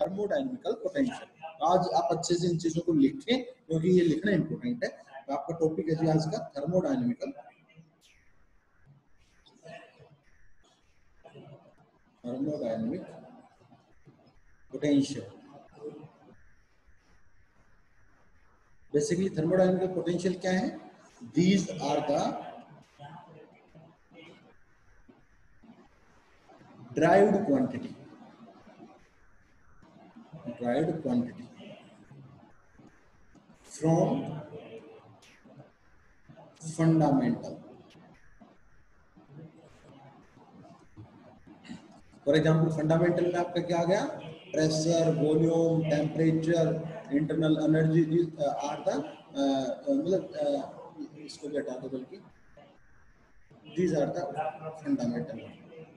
Thermodynamical potential. आज आप अच्छे से इन चीजों को लिखें क्योंकि ये लिखना इंपॉर्टेंट है। तो आपका टॉपिक है जी आज का thermodynamical thermodynamic potential. Basically thermodynamical potential क्या है? These are the derived quantity from fundamental। For example fundamental में आपका क्या आ गया? Pressure, volume, temperature, internal energy are the मतलब इसको भी हटा दो, बल्कि दीज आर द फंडामेंटल।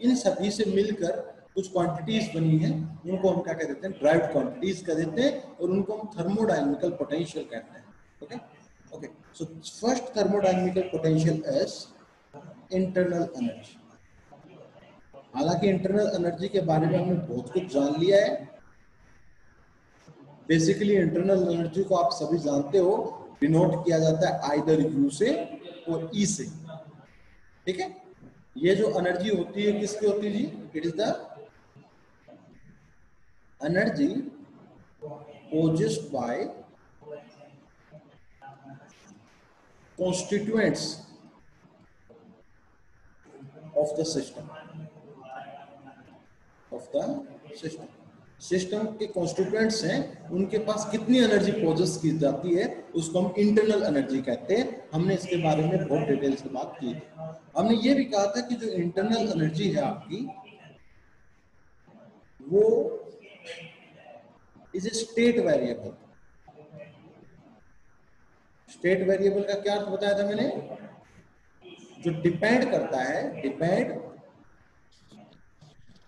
इन सभी से मिलकर कुछ क्वांटिटीज बनी हैं, उनको हम क्या कह देते हैं? ड्राइव्ड क्वांटिटीज कह देते हैं, और उनको हम थर्मोडायनेमिकल पोटेंशियल कहते हैं। Okay okay, so first thermodynamical potential is internal energy. हालांकि इंटरनल एनर्जी के बारे में हमने बहुत कुछ जान लिया है। बेसिकली इंटरनल एनर्जी को आप सभी जानते हो, डिनोट किया जाता है आइदर यू से और ई से। ठीक है, ये जो एनर्जी होती है किसकी होती है जी? It is the energy possessed by constituents of the system system के कॉन्स्टिट्यूएंट्स हैं, उनके पास कितनी एनर्जी पोजेस की जाती है उसको हम इंटरनल एनर्जी कहते हैं। हमने इसके बारे में बहुत डिटेल से बात की थी। हमने ये भी कहा था कि जो इंटरनल एनर्जी है आपकी, वो is a state variable. State variable का क्या अर्थ बताया था मैंने? जो डिपेंड करता है, depend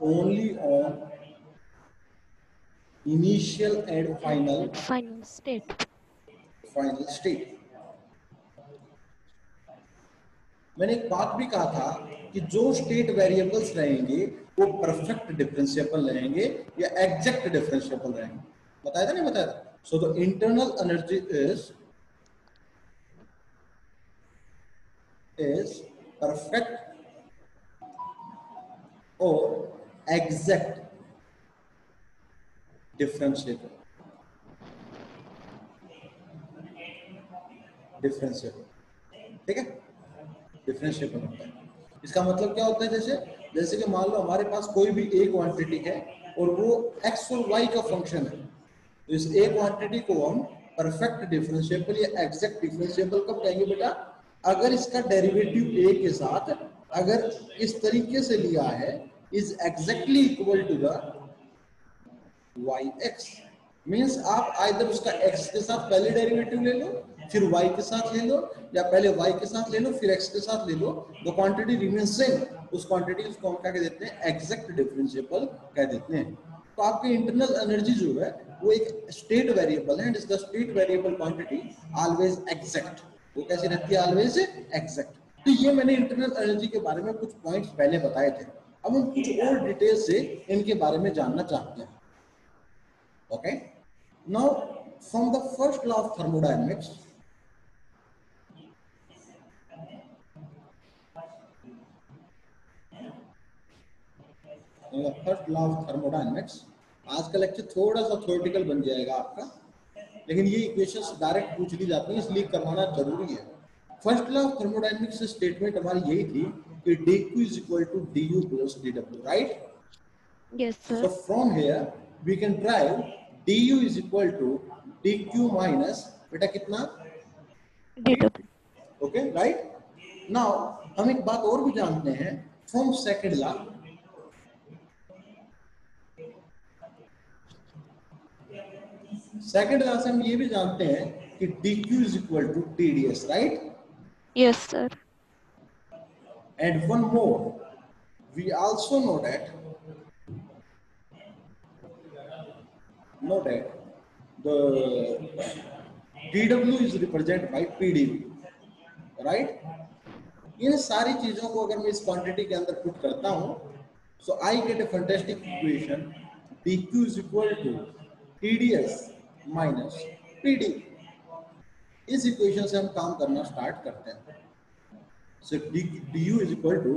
only on initial and final state. मैंने एक बात भी कहा था कि जो स्टेट वेरिएबल्स रहेंगे वो परफेक्ट डिफरेंशिएबल रहेंगे या एग्जैक्ट डिफरेंशिएबल रहेंगे। बताया था नहीं बताया था? So the internal energy is perfect or exact differentiable। ठीक है, डिफरेंशिएबल होता है। इसका मतलब क्या होता है? जैसे कि मान लो हमारे पास कोई भी एक क्वांटिटी है और वो x और y का फंक्शन है, तो इस एक क्वांटिटी को हम परफेक्ट डिफरेंशिएबल या एग्जैक्ट डिफरेंशिएबल कब कहेंगे बेटा? अगर इसका डेरिवेटिव a के साथ अगर इस तरीके से लिया है, is exactly equal to the yx। Means आप आइदर उसका x के साथ पहले डेरिवेटिव ले लो, फिर y के साथ ले लो, या पहले y के साथ ले लो फिर x के साथ ले लो। द क्वांटिटी रिमेन सेम, उस क्वांटिटी को हम क्या कह देते हैं? एग्जैक्ट डिफरेंशिएबल कह देते हैं। तो आपकी इंटरनल एनर्जी जो है वो एक स्टेट वेरिएबल है, and the state variable quantity always exact. वो कैसी रहती है? Always exact. तो ये मैंने इंटरनल एनर्जी के बारे में कुछ पॉइंट्स पहले बताए थे। अब हम कुछ और डिटेल से इनके बारे में जानना चाहते हैं। Okay, now from the first law of thermodynamics, आज का लेक्चर थोड़ा सा थ्योरेटिकल बन जाएगा आपका, लेकिन ये इक्वेशंस डायरेक्ट पूछ ली जाती हैं, इसलिए करवाना जरूरी है। फर्स्ट लॉ ऑफ थर्मोडायनेमिक्स से स्टेटमेंट हमारी यही थी कि dq is equal to du plus dw, right? Yes sir. So from here we can derive du is equal to dq minus बेटा कितना? dw। Okay right. नाउ हम एक बात और भी जानते हैं from second law. Second law से हम ये भी जानते हैं कि dq is equal to tds, right? Yes sir. And one more, we also know that the dw is represented by pdv, right? इन सारी चीजों को अगर मैं इस क्वांटिटी के अंदर पुट करता हूं, so I get a fantastic equation dq is equal to tds minus pd। इस इक्वेशन से हम काम करना स्टार्ट करते हैं। So du is equal to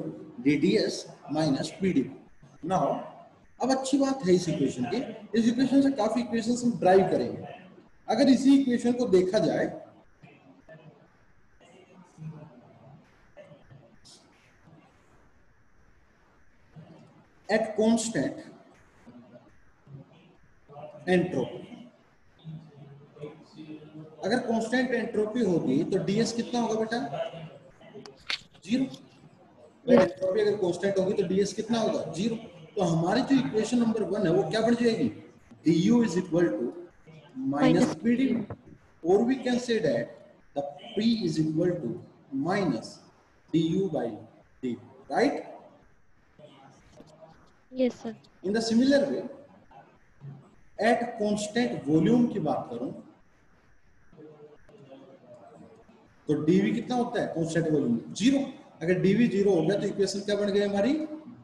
dds minus pd। Now अब अच्छी बात है इस इक्वेशन की, इस इक्वेशन से काफी इक्वेशंस हम ड्राइव करेंगे। अगर इसी इक्वेशन को देखा जाए एट कांस्टेंट एंट्रोपी, अगर कांस्टेंट एंट्रोपी होगी तो ds कितना होगा बेटा? 0। एंट्रोपी अगर कांस्टेंट होगी तो ds कितना होगा? 0। तो हमारी जो इक्वेशन नंबर 1 है वो क्या बन जाएगी? du is equal to minus pd, or we can say that the p is equal to minus du by d, right? Yes, sir. In the similar way, at constant volume की बात करूं तो dv कितना होता है constant volume? 0। अगर dv 0 हो गया तो इक्वेशन क्या बन गई हमारी?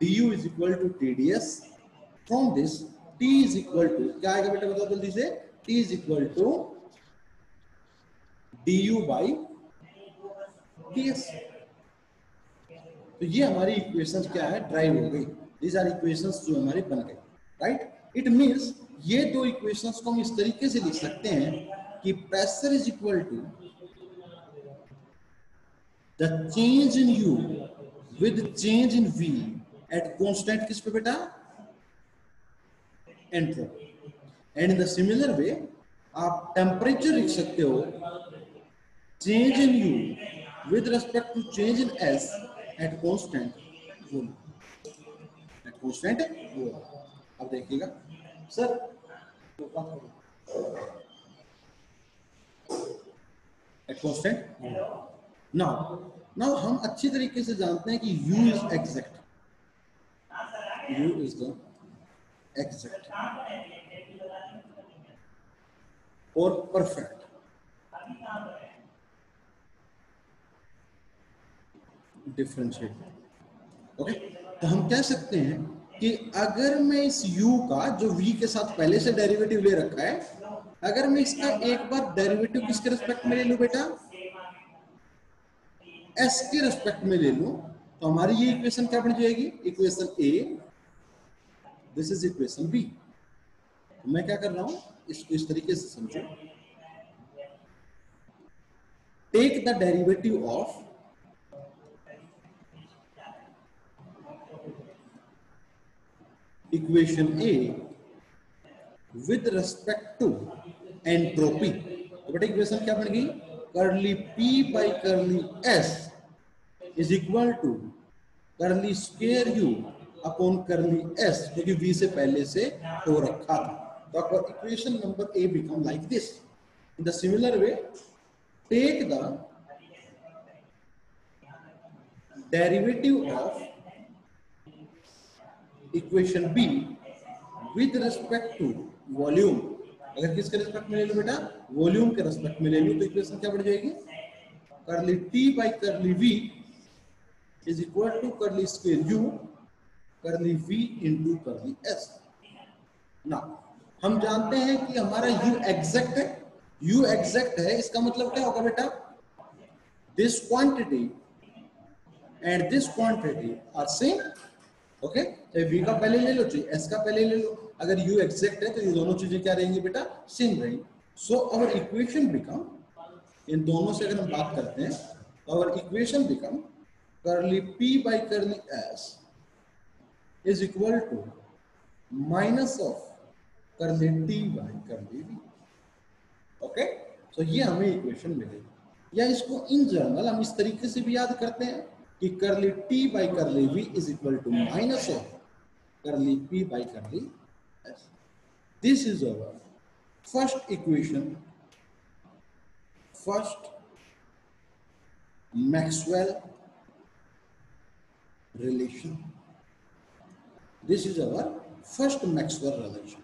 du is equal to tds। From this t is equal to क्या आएगा बेटा बताओ जल्दी से? t is equal to du by ds। तो ये हमारी इक्वेशंस क्या है? ड्राइव हो गई। दीज आर इक्वेशंस जो हमारी बन गई, राइट? इट मींस ये दो इक्वेशंस को हम इस तरीके से लिख सकते हैं कि pressure is equal to the change in u with change in v at constant किस पे बेटा? Entropy. And in the similar way आप टेम्परेचर लिख सकते हो change in u with respect to change in s at constant volume, at constant volume. अब देखिएगा sir at constant. Now हम अच्छी तरीके से जानते हैं कि u is exact, u is the exact और परफेक्ट। Differentiate, okay? तो हम कह सकते हैं कि अगर मैं इस u का जो v के साथ पहले से डेरिवेटिव ले रखा है, अगर मैं इसका एक बार डेरिवेटिव किसके रिस्पेक्ट में ले लूं बेटा? s के रिस्पेक्ट में ले लूं तो हमारी ये इक्वेशन क्या बन जाएगी? Equation a, this is equation b। मैं क्या कर रहा हूं इसको इस तरीके से समझो, take the derivative of equation a with respect to entropy. तो बेटा इक्वेशन क्या बन गई? Curly p by curly s is equal to curly square u upon curly s, जो कि v से पहले से हो रखा था। तो आपका equation number a become like this. In the similar way take the derivative of equation b with respect to volume. अगर किसके रिस्पेक्ट में ले लो बेटा? वॉल्यूम के रिस्पेक्ट में ले लो तो इक्वेशन क्या बढ़ जाएगी? Curly t by curly v is equal to curly square u curly v into curly s। ना हम जानते हैं कि हमारा u एग्जैक्ट है, u एग्जैक्ट है, इसका मतलब क्या होगा बेटा? This quantity and this quantity are same, okay? चाहे v का पहले ले लो चाहे s का पहले ले लो, अगर u एग्जैक्ट है तो ये दोनों चीजें क्या रहेंगी बेटा? सेम रहेंगी। सो आवर इक्वेशन बिकम, इन दोनों से अगर हम बात करते हैं तो our equation become curly p by curly s is equal to minus of curly t by curly v, okay? So ये हमें इक्वेशन मिलेगी। या इसको इन जनरल हम इस तरीके से भी याद करते हैं कि curly t by curly v is equal to minus of curly p by curly s। This is our first equation, first Maxwell relation. This is our first Maxwell relation,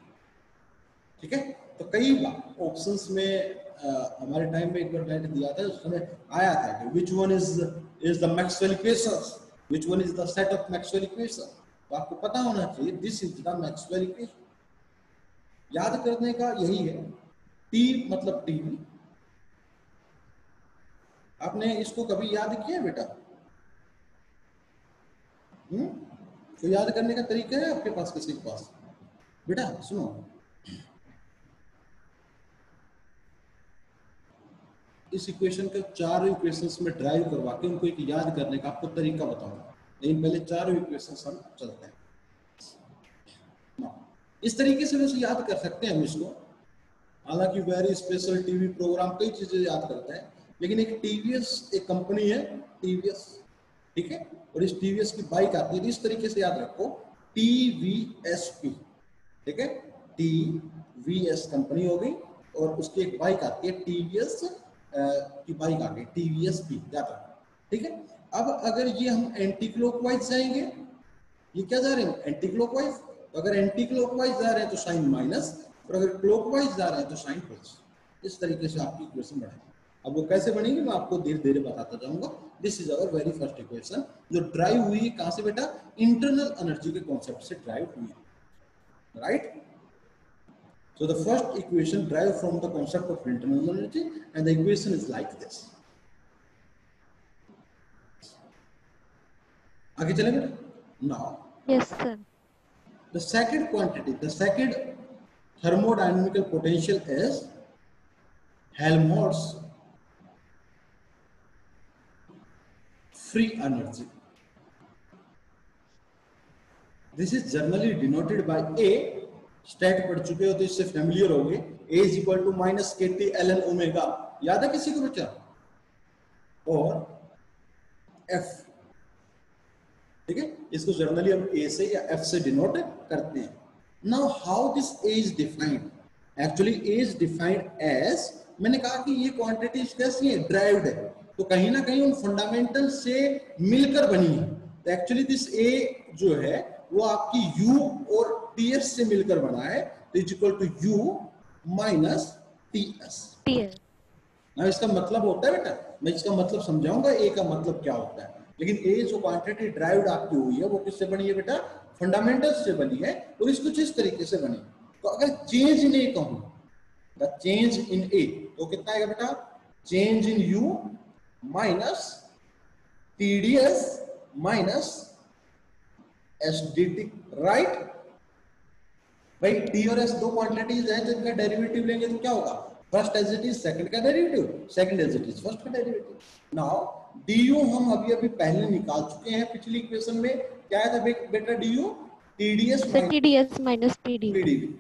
ठीक है? तो कई बार ऑप्शंस में हमारे टाइम में एक बार direct दिया था, उस समय आया था कि which one is the Maxwell equations, which one is the set of Maxwell equation. तो आपको पता होना चाहिए this is the Maxwell equation. याद करने का यही है, टी मतलब टीवी। आपने इसको कभी याद किया बेटा? तो याद करने का तरीका है आपके पास, किसी के पास? बेटा सुनो, इस इक्वेशन के चार इक्वेशंस में ड्राइव करवा के उनको एक याद करने का आपको तरीका बताऊंगा, लेकिन पहले चार इक्वेशंस हम चलते हैं। इस तरीके से वैसे याद कर सकते हैं हम इसको, हालांकि वेरी स्पेशल टीवी प्रोग्राम कई चीजें याद करते हैं, लेकिन एक टीवीएस एक कंपनी है, टीवीएस, ठीक है, और इस टीवीएस की बाइक आती है, इस तरीके से याद रखो, टीवीएसपी, ठीक है, टीवीएस कंपनी हो गई, और उसकी एक बाइक आती है टीवीएस की बाइक आ गई टीवीएसपी, याद रखो, ठीक है। अब अगर ये हम एंटी क्लॉकवाइज जाएंगे, ये क्या जा रहे हैं एंटी क्लॉकवाइज, तो अगर एंटी क्लॉकवाइज जा रहे हैं तो साइन माइनस, और अगर क्लॉकवाइज जा रहे हैं तो साइन प्लस। इस तरीके से आपकी इक्वेशन बनेगी। अब वो कैसे बनेगी मैं आपको धीरे धीरे बताता जाऊंगा। This is our very first equation, जो ड्राइव हुई है कहां से बेटा? इंटरनल एनर्जी के कॉन्सेप्ट से ड्राइव हुई है, right. So the first equation derived from the concept of internal energy, and the equation is like this. आगे चलें बेटा? Now, Yes, sir. the second quantity, the second thermodynamical potential is Helmholtz free energy. This is generally denoted by A. Stat पढ़ चुके हो तो इससे familiar होंगे। A is equal to minus K T L N omega, याद है किसी को बच्चा? और F, ठीक है, इसको जनरली हम A से या F से डिनोट करते हैं। Now how this A is defined? Actually A is defined as, मैंने कहा कि ये क्वांटिटीज कैसी है? ड्राइव्ड है, तो कहीं ना कहीं उन फंडामेंटल से मिलकर बनी है। तो एक्चुअली दिस A जो है वो आपकी U और TS से मिलकर बना है, तो is equal to U minus TS। ना इसका मतलब होता है बेटा, मैं इसका मतलब समझाऊंगा A का मतलब क्या होता है, लेकिन A जो क्वांटिटी ड्राइव्ड आपकी हुई है वो किससे बनी है बेटा? फंडामेंटल्स से बनी है, और इसको किस तरीके से बनी? तो अगर चेंज इन A कहूं, द चेंज इन A, तो कितना आएगा बेटा? Change in U minus TDS minus SDT, right. भाई T और S दो क्वांटिटीज हैं, तो इनका डेरिवेटिव लेंगे तो क्या होगा? First as it is second का derivative, second as it is first का डेरिवेटिव। नाउ du हम अभी अभी पहले निकाल चुके हैं पिछली इक्वेशन में, क्या है था बेटा? du TDS TDS minus PDV. PDV।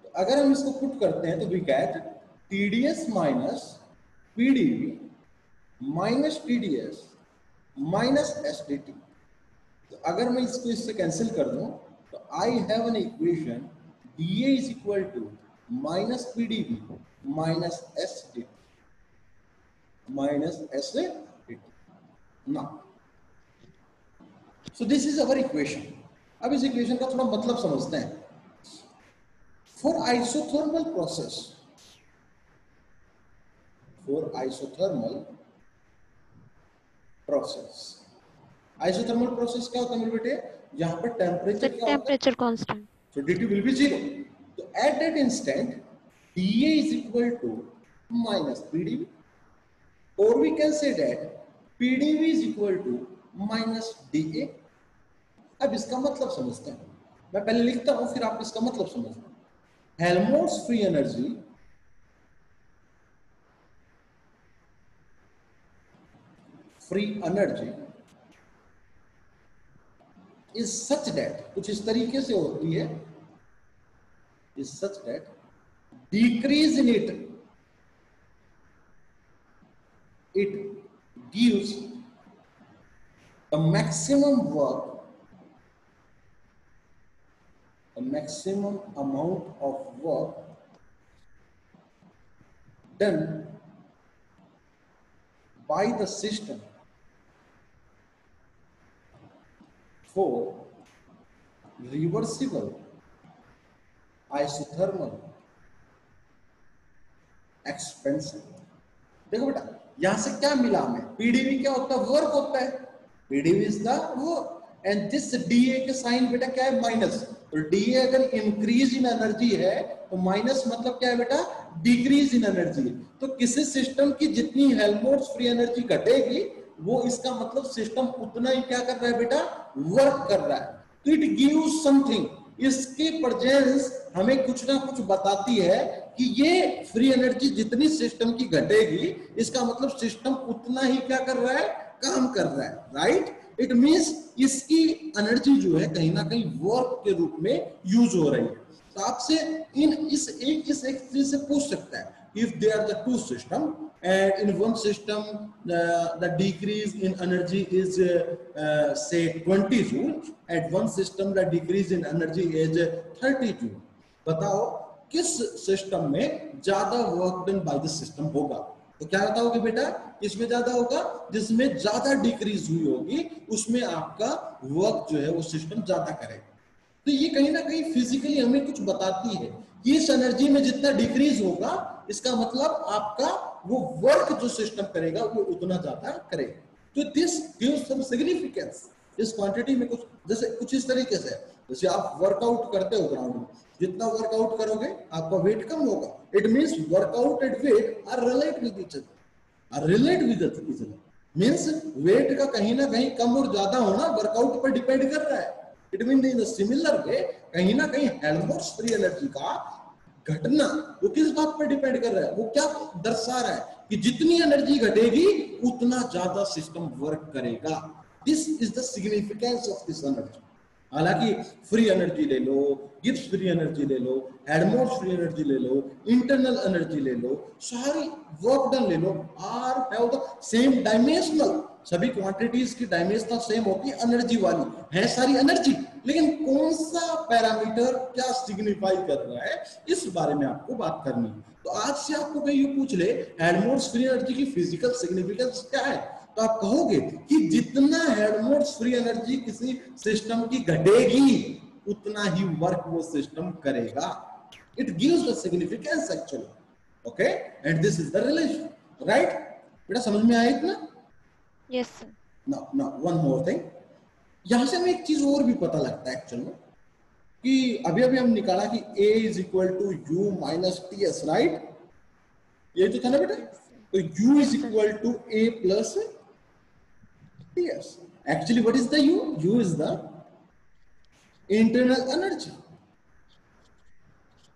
तो अगर हम इसको पुट करते हैं तो we get TDS minus PDV minus TDS minus SDT। तो अगर मैं इसको इससे कैंसिल कर दूं तो I have an equation dA is equal to minus PDV minus SDT minus SDT। Now so this is our equation. अब इस इक्वेशन का थोड़ा मतलब समझते हैं। For isothermal process, for isothermal process, isothermal process क्या होता है मेरे बेटे? जहां पर टेम्परेचर क्या होता है? Temperature constant. So dt will be 0. So at that instant, dA is equal to minus PdV, or we can say that PdV is equal to minus dA. अब इसका मतलब समझते हैं, मैं पहले लिखता हूं फिर आप इसका मतलब समझना। Helmholtz free energy is such that, कुछ इस तरीके से होती है, is such that decrease in it gives the maximum work, the maximum amount of work done by the system for reversible isothermal expansion। देखो बेटा यहां से क्या मिला हमें? पीडीवी क्या होता है? वर्क होता है। PDV is the work, and this DA के साइन बेटा क्या है? माइनस। तो तो डी अगर इंक्रीज इन एनर्जी है तो माइनस मतलब क्या है बेटा, डिक्रीज इन एनर्जी। तो किसी सिस्टम की जितनी हेल्महोल्ट्ज फ्री एनर्जी घटेगी वो इसका मतलब सिस्टम उतना ही क्या कर रहा है बेटा, वर्क कर रहा है। तो इट गिव्स समथिंग, इसकी प्रेजेंस हमें कुछ ना कुछ बताती है कि ये फ्री एनर्जी जितनी सिस्टम की घटेगी इसका मतलब सिस्टम उतना ही क्या कर रहा है, काम कर रहा है, राइट। इट मींस इसकी एनर्जी जो है कहीं ना कहीं वर्क के रूप में यूज हो रही है। तो आपसे इस एक चीज से पूछ सकता है, if they are the two system and in one system the decrease in energy is say 20 joule, at one system the decrease in energy is 30 joule, बताओ किस सिस्टम में ज्यादा work done by the system होगा। तो क्या बताओगे बेटा, इसमें ज्यादा होगा जिसमें ज्यादा डिक्रीज हुई होगी उसमें आपका वर्क जो है वो सिस्टम ज्यादा करेगा। तो ये कहीं ना कहीं फिजिकली हमें कुछ बताती है कि इस एनर्जी में जितना डिक्रीज होगा इसका मतलब आपका वो वर्क जो सिस्टम करेगा वो उतना ज्यादा करेगा। तो दिस गिव्स सम सिग्निफिकेंस। इस क्वांटिटी में कुछ जैसे कुछ इस तरीके से, जैसे आप वर्कआउट करते हो ग्राउंड में, जितना वर्कआउट करोगे आपका वेट कम होगा। It means workout and weight are relate with each other, relate with each other. Means weight का कहीं ना कहीं कम और ज्यादा होना वर्कआउट पर डिपेंड कर रहा है। It mean in similar way कहीं ना कहीं हेल्महोल्ट्ज फ्री एनर्जी का घटना वो किस बात पर डिपेंड कर रहा है, वो क्या दर्शा रहा है कि जितनी एनर्जी घटेगी उतना ज्यादा सिस्टम वर्क करेगा। This is the significance of this energy. हालांकि फ्री एनर्जी ले लो, गिब्स फ्री एनर्जी ले लो, हेल्महोल्ट्ज फ्री एनर्जी ले लो, इंटरनल एनर्जी ले लो, सारी वर्क डन ले लो, are have the same dimensional. सभी क्वांटिटीज की डायमेंशनल सेम होती है, एनर्जी वाली है सारी एनर्जी, लेकिन कौन सा पैरामीटर क्या सिग्निफाई कर रहा है इस बारे में आपको बात करनी है। तो आज से आपको कहीं ये पूछ ले हेल्महोल्ट्ज फ्री एनर्जी की फिजिकल सिग्निफिकेंस क्या है, तो आप कहोगे कि जितना हेल्महोल्ट्ज फ्री एनर्जी किसी सिस्टम की घटेगी उतना ही वर्क वो सिस्टम करेगा। It gives the significance actually, okay, and this is the relation, right. बेटा समझ में आया इतना? Yes, sir. now one more thing, यहां से हमें एक चीज और भी पता लगता है एक्चुअल में कि अभी अभी हम निकाला कि a is equal to U minus T S, right. ये तो था ना बेटा, तो u is equal to a plus ts। actually what is the u is the internal energy,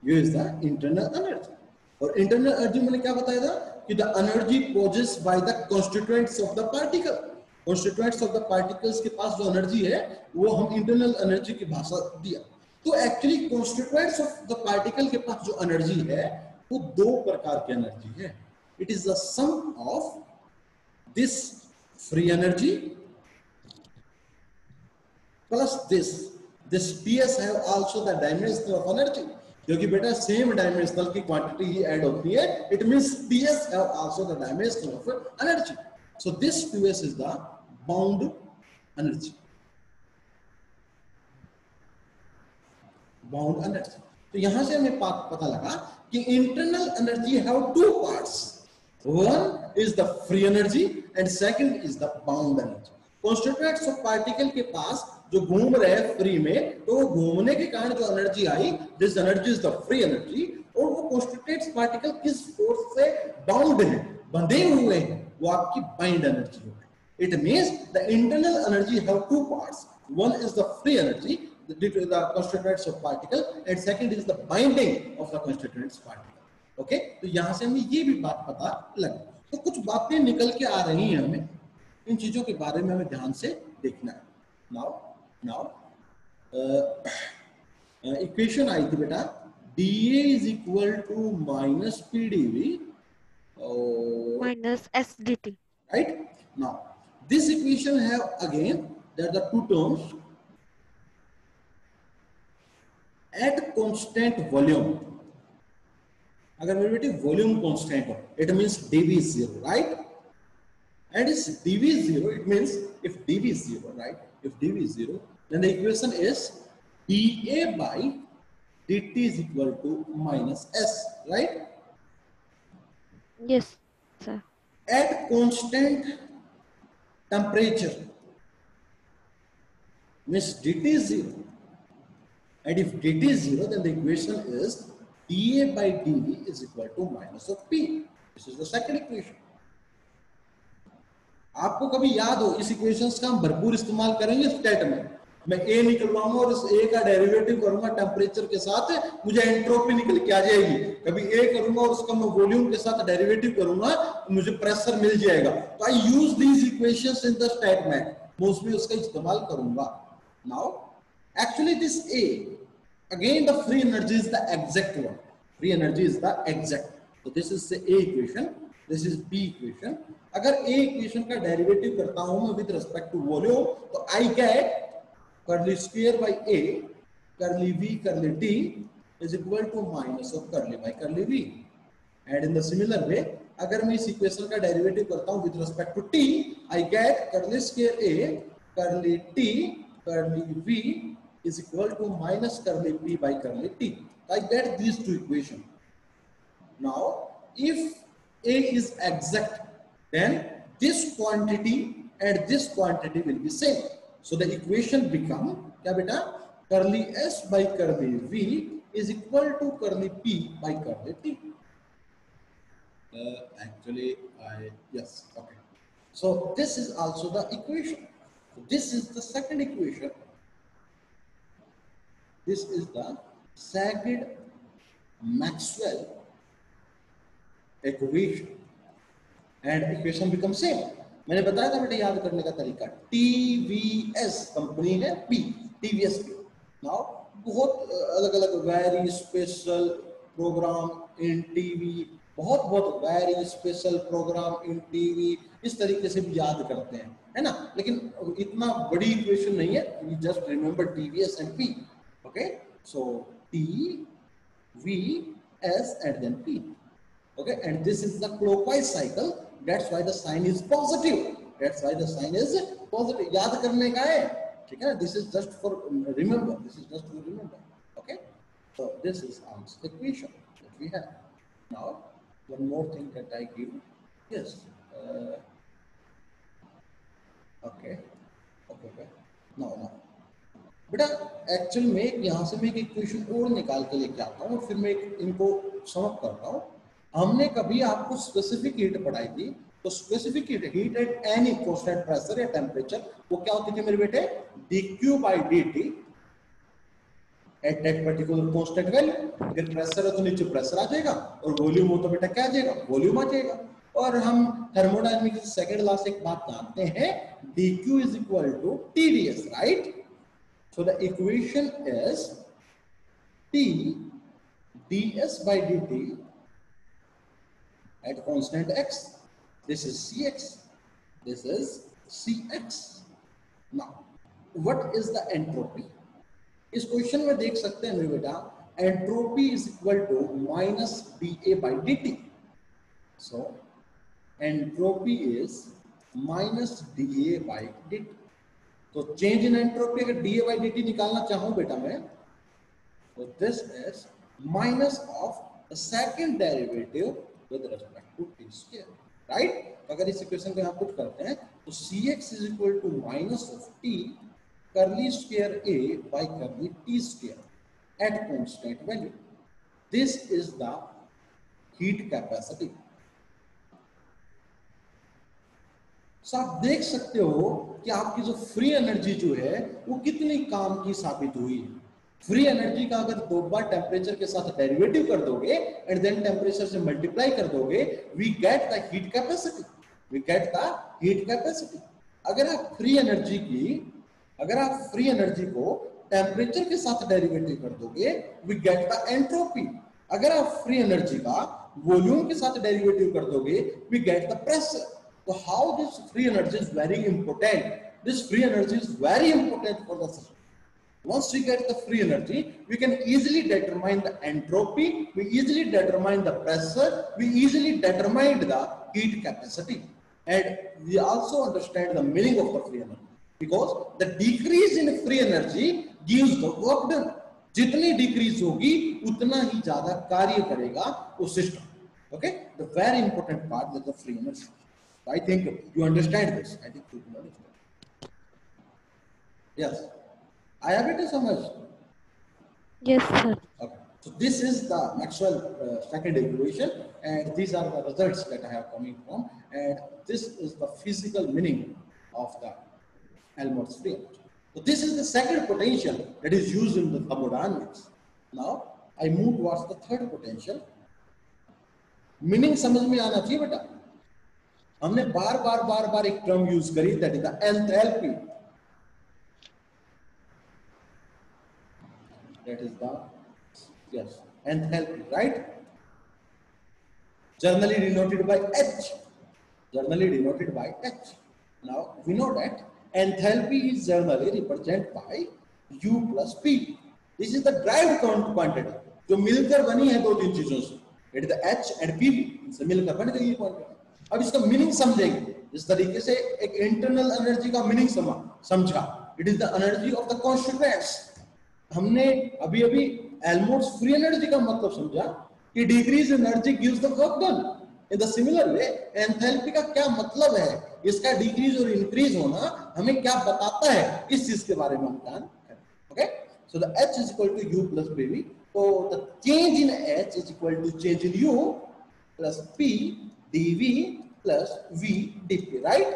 u is the internal energy। और इंटरनल एनर्जी मैंने क्या बताया था कि the energy possessed by the constituents of the particle. Constituents of the particles के पास जो energy है वो हम इंटरनल एनर्जी की भाषा दिया। तो actually constituents of the particle के पास जो एनर्जी है वो दो प्रकार की एनर्जी है। It is the sum of this free energy plus this ps है also the dimensional of energy, क्योंकि बेटा सेम डायमेंशनल की क्वांटिटी ही ऐड होती है। इट मींस ps है also the dimensional of energy. So this ps is the bound energy, bound energy. तो यहां से हमें पता लगा कि internal energy have two parts, one is the free energy and second is the bound energy. Constituents of particle के पास जो घूम रहे हैं फ्री में, तो घूमने के कारण जो energy I, this energy is the free energy. और वो कॉन्स्टिट्यूएंट्स पार्टिकल किस फोर्स से बाउंड है, बंधे हुए हैं, वो आपकी बाइंड एनर्जी होगी। It means the internal energy have two parts, one is the free energy due to the constituents of particle and second is the binding of the constituents particle। Okay, तो यहां से हमें ये भी बात पता लगी। तो कुछ बातें निकल के आ रही हैं, हमें इन चीजों के बारे में हमें ध्यान से देखना है। नाउ इक्वेशन आई थी बेटा, dA is equal to minus pdv Minus SDT. right। Now this equation have again there are the two terms at constant volume। अगर मेरे बेटे वॉल्यूम कांस्टेंट हो it means dv is zero, right। and is dv is zero, it means if dv is zero, right, if dv is zero then the equation is dA by dt is equal to minus s, right। Yes, sir. at constant temperature means dt is zero and if dt is 0, then the equation is dA by dV is equal to minus of P. This is the second equation. आपको कभी याद हो, इस equations का हम भरपूर इस्तेमाल करेंगे स्टेट में। मैं ए निकलवाऊंगा और इस ए का डेरिवेटिव करूंगा टेम्परेचर के साथ, मुझे एंट्रोपी निकल के आ जाएगी। कभी ए करूंगा और उसका मैं वॉल्यूम के साथ डेरिवेटिव करूंगा, मुझे प्रेशर मिल जाएगा। तो I use these equations in the statement, mostly उसका इस्तेमाल करूंगा। Now actually this a, again the free energy is the exact one, free energy is the exact. तो this is the A equation, this is B equation. अगर A equation का derivative करता हूं मैं with respect to volume, तो I get curly square by a curly v curly t is equal to minus of curly by curly v. And in the similar way, अगर मैं इस equation का derivative करता हूं with respect to t, I get curly square a curly t curly v is equal to minus curly p by curly t. I get these two equations. Now, if a is exact, then this quantity and this quantity will be same. So the equation become क्या बेटा, curly s by curly v is equal to curly p by curly t. Actually, yes, okay. So this is also the equation. So this is the second equation. This is the Saget-Maxwell equation, and equation becomes same. मैंने बताया था बेटा याद करने का तरीका, TVS company है P, TVS P। Now बहुत अलग अलग वेरी स्पेशल प्रोग्राम इन टीवी, बहुत वेरी स्पेशल प्रोग्राम इन टीवी, इस तरीके से भी याद करते हैं, है ना। लेकिन इतना बड़ी इक्वेशन नहीं है, you just remember TVS and P। Okay, so TVS and then P। Okay, and this is the clockwise cycle. That's why the sign is positive. That's why the sign is positive. याद करने का है, ठीक है। This is just for remember. This is just to remember. Okay. So this is our equation that we have. Now, one more thing that I give. Yes. Okay. No. बेटा actual में यहाँ से मैं एक इक्वेशन और निकाल के लेके आता हूँ और फिर मैं इनको समअप करता हूँ। हमने कभी आपको स्पेसिफिक हीट पढ़ाई थी, तो specific heat at any constant pressure या टेम्परेचर वो क्या होती थी मेरे बेटे, dq by dt at that particular constant value. अगर प्रेशर है तो नीचे प्रेशर आ जाएगा, और वॉल्यूम हो तो बेटा क्या आ जाएगा, वॉल्यूम आ जाएगा। और हम थर्मोडायनामिक्स की सेकंड क्लास से एक बात जानते हैं, dq is equal to tds, right? So the equation is t ds by dt at constant x. This is cx, this is cx. Now what is the entropy? इस question में देख सकते हैं मेरे बेटा, entropy is equal to minus dA by dt. So entropy is minus dA by dt. तो change in entropy अगर dA by dt निकालना चाहूं बेटा मैं, तो this is minus of the second derivative with respect to t square, right? तो अगर इस इक्वेशन को यहाँ पुट करते हैं तो cx is equal to minus of t curly square a by curly t square at constant value. This is the heat capacity. So आप देख सकते हो कि आपकी जो फ्री एनर्जी जो है वो कितनी काम की साबित हुई। फ्री एनर्जी का अगर दो बार टेम्परेचर के साथ डेरिवेटिव कर दोगे एंड देन टेम्परेचर से मल्टीप्लाई कर दोगे, we get the heat capacity, we get the heat capacity. अगर आप फ्री एनर्जी को टेम्परेचर के साथ डेरिवेटिव कर दोगे, वी गेट द एंट्रोपी। अगर आप फ्री एनर्जी का वॉल्यूम के साथ डेरिवेटिव कर दोगे, वी गेट द प्रेशर। तो how this free energy is very important, this free energy is very important for the system. Once we get the free energy, we can easily determine the entropy, we easily determine the pressure, we easily determine the heat capacity, and we also understand the meaning of the free energy, because the decrease in free energy gives the work done. जितनी decrease होगी उतना ही ज्यादा कार्य करेगा वो system. Okay, the very important part is the free energy. I think you understand this. I think you understand. Yes. आया बेटे समझ? Yes, sir. Okay. So this is the Maxwell second equation, and these are the results that I have coming from, and this is the physical meaning of the Helmholtz free energy. So this is the second potential that is used in the thermodynamics. Now I move towards the third potential. Meaning समझ में आना चाहिए बेटा. हमने बार बार एक term use करी, that is the enthalpy. That is the, yes, enthalpy, right? Generally denoted by H. Generally denoted by H. Now we know that enthalpy is generally represented by U plus P. This is the derived quantity जो मिलकर बनी है दो तीन चीजों से. It is the H and P. इनसे मिलकर बन गई ये क्वांटिटी. अब इसका मीनिंग समझेंगे. जिस तरीके से एक इंटरनल एनर्जी का मीनिंग समझा. It is the energy of the constituents. हमने अभी अभी हेल्महोल्ट्ज फ्री एनर्जी का मतलब समझा कि decrease energy gives the work done. In the similar way enthalpy का क्या मतलब है, इसका डिक्रीज और इंक्रीज होना हमें क्या बताता है, इस चीज के बारे में हम जान करें. Okay, so the H is equal to U plus PV. तो the change in H is equal to change in U plus P dV plus V dP, right?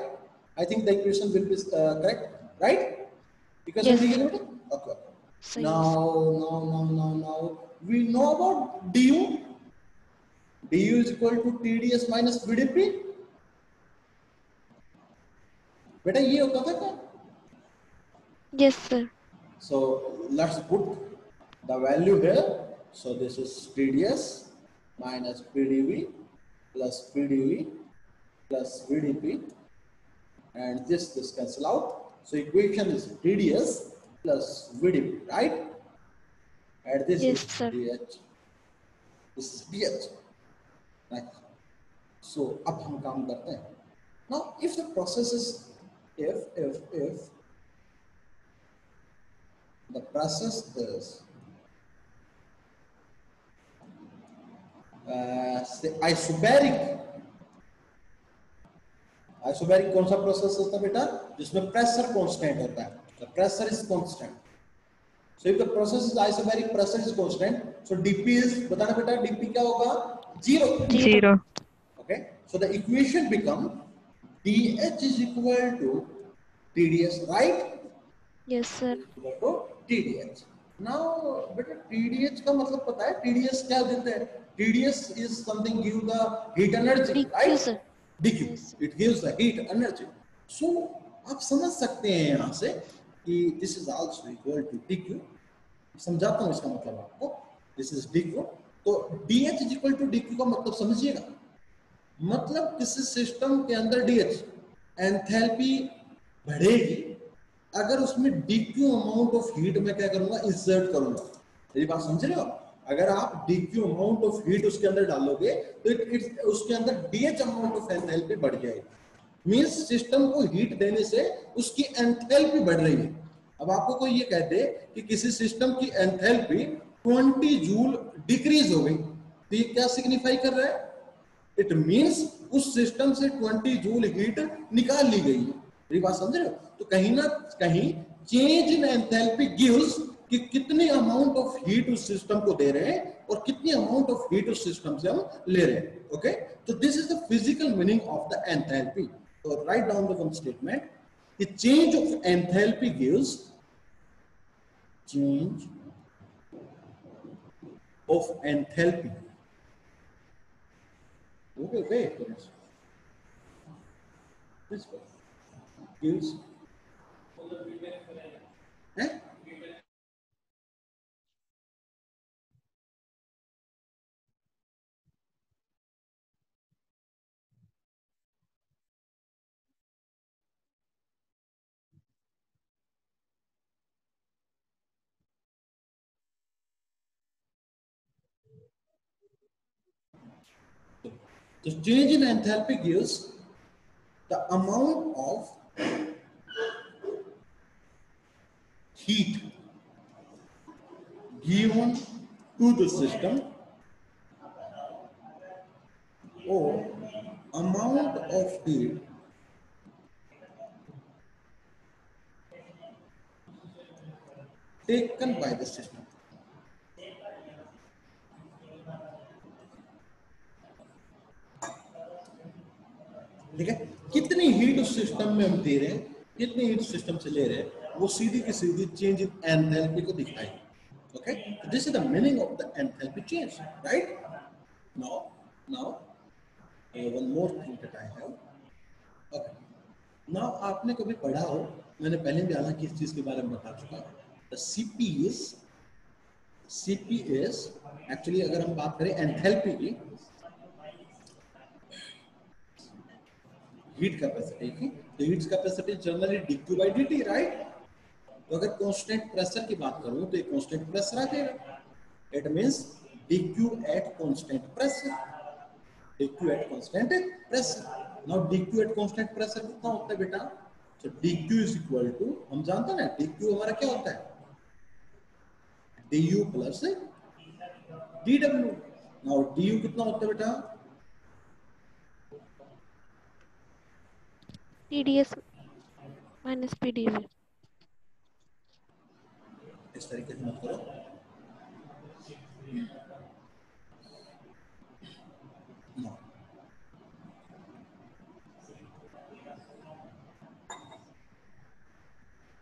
I think the equation will be correct, right? Because Yes, yes. sir. Okay. So Now we know about du. Du is equal to TdS minus VdP. बेटा ये होता था क्या? yes, sir. So let's put the value here. So this is TdS minus PdV plus PdV plus VdP, and this cancel out. So equation is TdS plus VdP, right? And this Yes, is sir. DH. This is DH. Right. So अब हम काम करते हैं. Now if the process is if the process is say isobaric. Isobaric कौन सा process होता है बेटा? जिसमें प्रेशर कांस्टेंट होता है. The pressure is constant. So if the process is isobaric, pressure is constant. So dP is, बताना बेटा dP क्या होगा? 0. Zero. Okay. So the equation become dH is equal to TdS, right? Yes, sir. Equal to TdH. Now बेटा TdH का मतलब पता है? TdS क्या देते हैं? TdS is something give the heat energy, DQ, right? sir. DQ. Yes, sir. It gives the heat energy. So आप समझ सकते हैं यहाँ से कि this is also equal to DQ. समझाता हूँ इसका मतलब आपको. This is DQ. तो DH is equal to DQ का मतलब समझिएगा. मतलब किसी सिस्टम के अंदर DH एंथैल्पी बढ़ेगी अगर उसमें DQ अमाउंट ऑफ हीट मैं क्या करूंगा, इंसर्ट करूंगा. मेरी बात समझ रहे हो? अगर आप DQ अमाउंट ऑफ हीट उसके अंदर डालोगे तो उसके अंदर DH अमाउंट ऑफ एंथैल्पी बढ़ जाएगी. मींस सिस्टम को हीट देने से उसकी एंथैल्पी बढ़ रही है. अब आपको कोई ये कह दे कि किसी सिस्टम की एंथैल्पी 20 जूल डिक्रीज हो गई, तो ये क्या सिग्निफाई कर रहा है? इट मींस उस सिस्टम से 20 जूल हीट निकाल ली गई है. मेरी बात समझ रहे हो? तो कहीं ना कहीं चेंज इन एंथैल्पी गिव्स कि कितनी अमाउंट ऑफ हीट उस सिस्टम को दे रहे हैं और कितनी अमाउंट ऑफ हीट उस सिस्टम से हम ले रहे हैं. ओके, तो this is the physical meaning of the enthalpy. तो write down the one statement. The change of enthalpy gives change of enthalpy. Okay, wait. This gives eh? The change in enthalpy gives the amount of heat given to the system or amount of heat taken by the system. ठीक है, कितनी heat उस system में हम दे रहे हैं, कितनी heat system से ले रहे हैं, वो सीधी की सीधी चेंज इन एंथैल्पी को दिखाएगी. Okay, so this is the meaning of the enthalpy change, right? Now, one more thing that I have. Okay. Now, आपने कभी पढ़ा हो, मैंने पहले भी हालांकि इस चीज के बारे में बता चुका. The CP is actually अगर हम बात करें enthalpy की, heat capacity की, तो heat capacity generally dq by dt, right? तो अगर कांस्टेंट प्रेशर की बात करूं तो ये कांस्टेंट प्रेशर आ जाएगा. It means dq at constant pressure. dq at constant pressure. now dq at constant pressure कितना होता है बेटा? so dq is equal to, हम जानते हैं ना dq हमारा क्या होता है, du plus dw. now du कितना होता है बेटा? TDS minus PdV. इस तरीके से मत करो. no.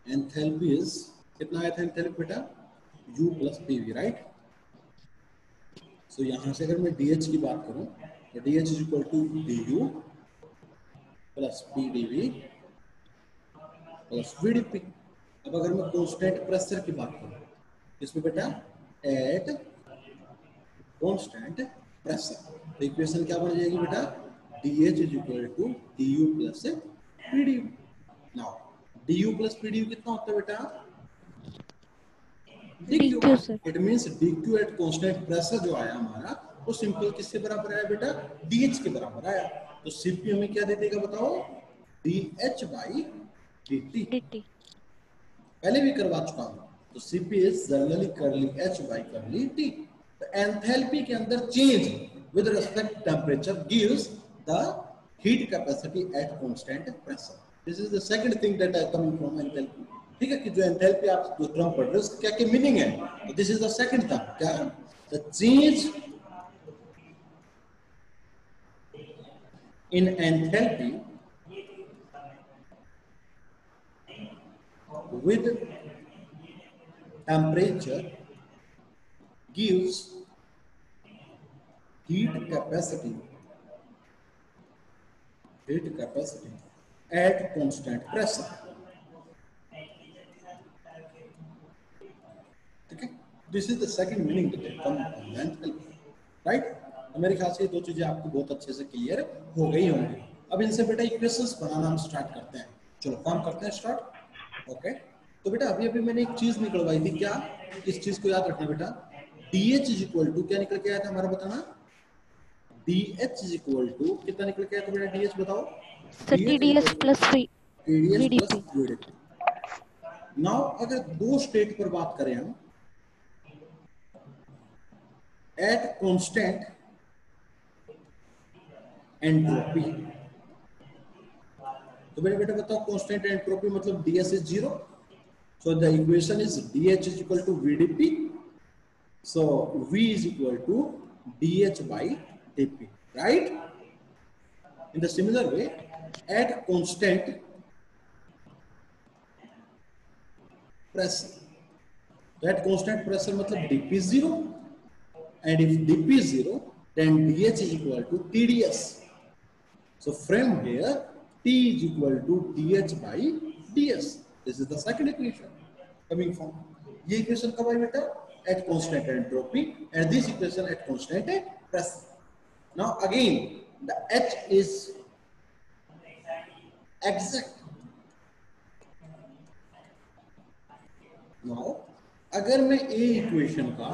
एंथैल्पी इज कितना आया था एंथैल्पी बेटा? u plus pv, right? So यहां से अगर मैं dh की बात करूं तो dh is equal to du plus pdv plus vdp. अब अगर मैं कांस्टेंट प्रेशर की बात करूं इसमें बेटा एट कांस्टेंट प्रेशर, तो इक्वेशन क्या बन जाएगी बेटा? dh is equal to du plus pdu. Now du plus pdu कितना होता है बेटा? dq. DQ sir. It means dq at constant pressure जो आया हमारा वो सिंपल किसके बराबर आया बेटा? dh के बराबर आया. तो cp हमें क्या दे देगा बताओ? dh by dt. DT. पहले भी करवा चुका हूं. तो cp इज जनरली करली h बाई करली t. तो एंथैल्पी के अंदर change with respect temperature gives the heat capacity eight constant pressure. This is the second thing that I coming from enthalpy. ठीक है, कि जो एंथैल्पी आप जो टर्म पढ़ रहे हो उसका क्या क्या मीनिंग है. तो this is the second term. क्या? The change in enthalpy with temperature gives heat capacity at constant pressure. ठीक है, this is the second meaning that come from enthalpy, right? तो मेरे ख्याल से ये दो चीजें आपको बहुत अच्छे से क्लियर हो गई होंगी. अब इनसे बेटा इक्वेशंस बनाना हम स्टार्ट करते हैं. चलो काम करते हैं स्टार्ट. ओके, तो बेटा अभी अभी मैंने एक चीज निकलवाई थी. क्या? इस चीज को याद रखना बेटा. dh इज इक्वल टू क्या निकल के आया था हमारा? बताना. dh इज इक्वल टू कितना निकल के आया था बेटा? dh बताओ. Sir TDS plus TDS VDP. Plus VDP. Now अगर दो स्टेट पर बात करें हम एट कांस्टेंट एंट्रोपी, तो मेरे बेटा बताओ कांस्टेंट एंट्रोपी मतलब ds is 0. so the equation is dh is equal to vdp. so v is equal to dh by dp, right? in the similar way at constant pressure, that constant pressure मतलब dp is 0, and if dp is 0 then dh is equal to tds. so from here t is equal to dh by ds. this is the second equation coming from. ये equation कब आई बेटा? at constant entropy, and this equation at constant pressure. now again the h is exact. now अगर मैं a equation का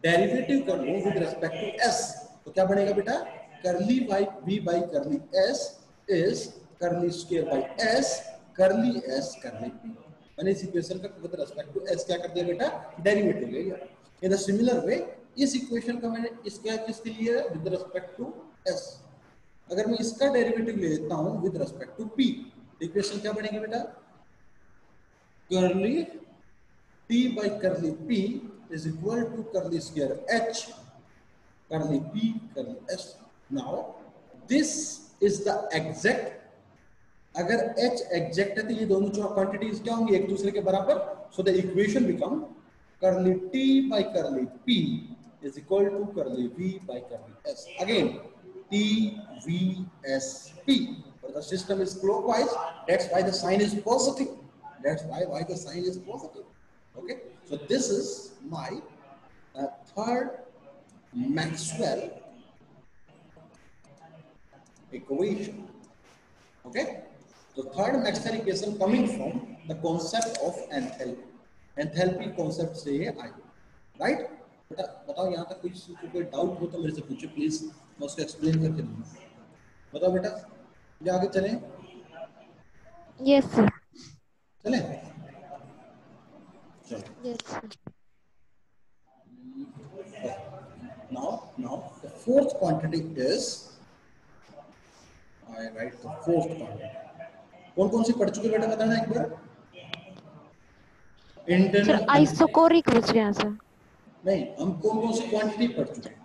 derivative कर लूं with respect to s तो क्या बनेगा बेटा? करली बाई v बाई करली s इज करली स्क्वायर बाई s करली s करली p. मैंने इस इक्वेशन का विद रिस्पेक्ट टू s क्या कर दिया बेटा? डेरिवेटिव ले लिया. इन द सिमिलर वे इस इक्वेशन का मैंने इसका किसके लिए विद रिस्पेक्ट टू s. अगर मैं इसका डेरिवेटिव ले लेता हूं with respect to p, equation क्या बनेगी बेटा? करली t by curly p is equal to curly square h curly p curly s. now this is the exact, अगर H एग्जैक्ट है तो ये दोनों जो क्वांटिटीज क्या होंगी, एक दूसरे के बराबर. So the equation become curly T by curly P is equal to curly V by curly S. Again, T V S P. But the system is clockwise. That's why the sign is positive. That's why the sign is positive. Okay. So this is my third Maxwell equation. Okay. The third Maxwell equation coming from the concept of enthalpy. Enthalpy concept से ये आई, right? बेटा बताओ यहाँ तक कोई doubt हो तो मेरे से पूछो प्लीज, मैं उसको एक्सप्लेन करके दूंगा. बताओ बेटा, ये आगे चलें? Yes, sir. चलें? चलो. Yes, sir. Now the fourth quantity is, I write the fourth quantity. कौन सी पढ़ चुके बेटा बताना एक बार. Sir, isocoric बच गया सर. नहीं, हम कौन सी क्वांटिटी पढ़ चुके हैं?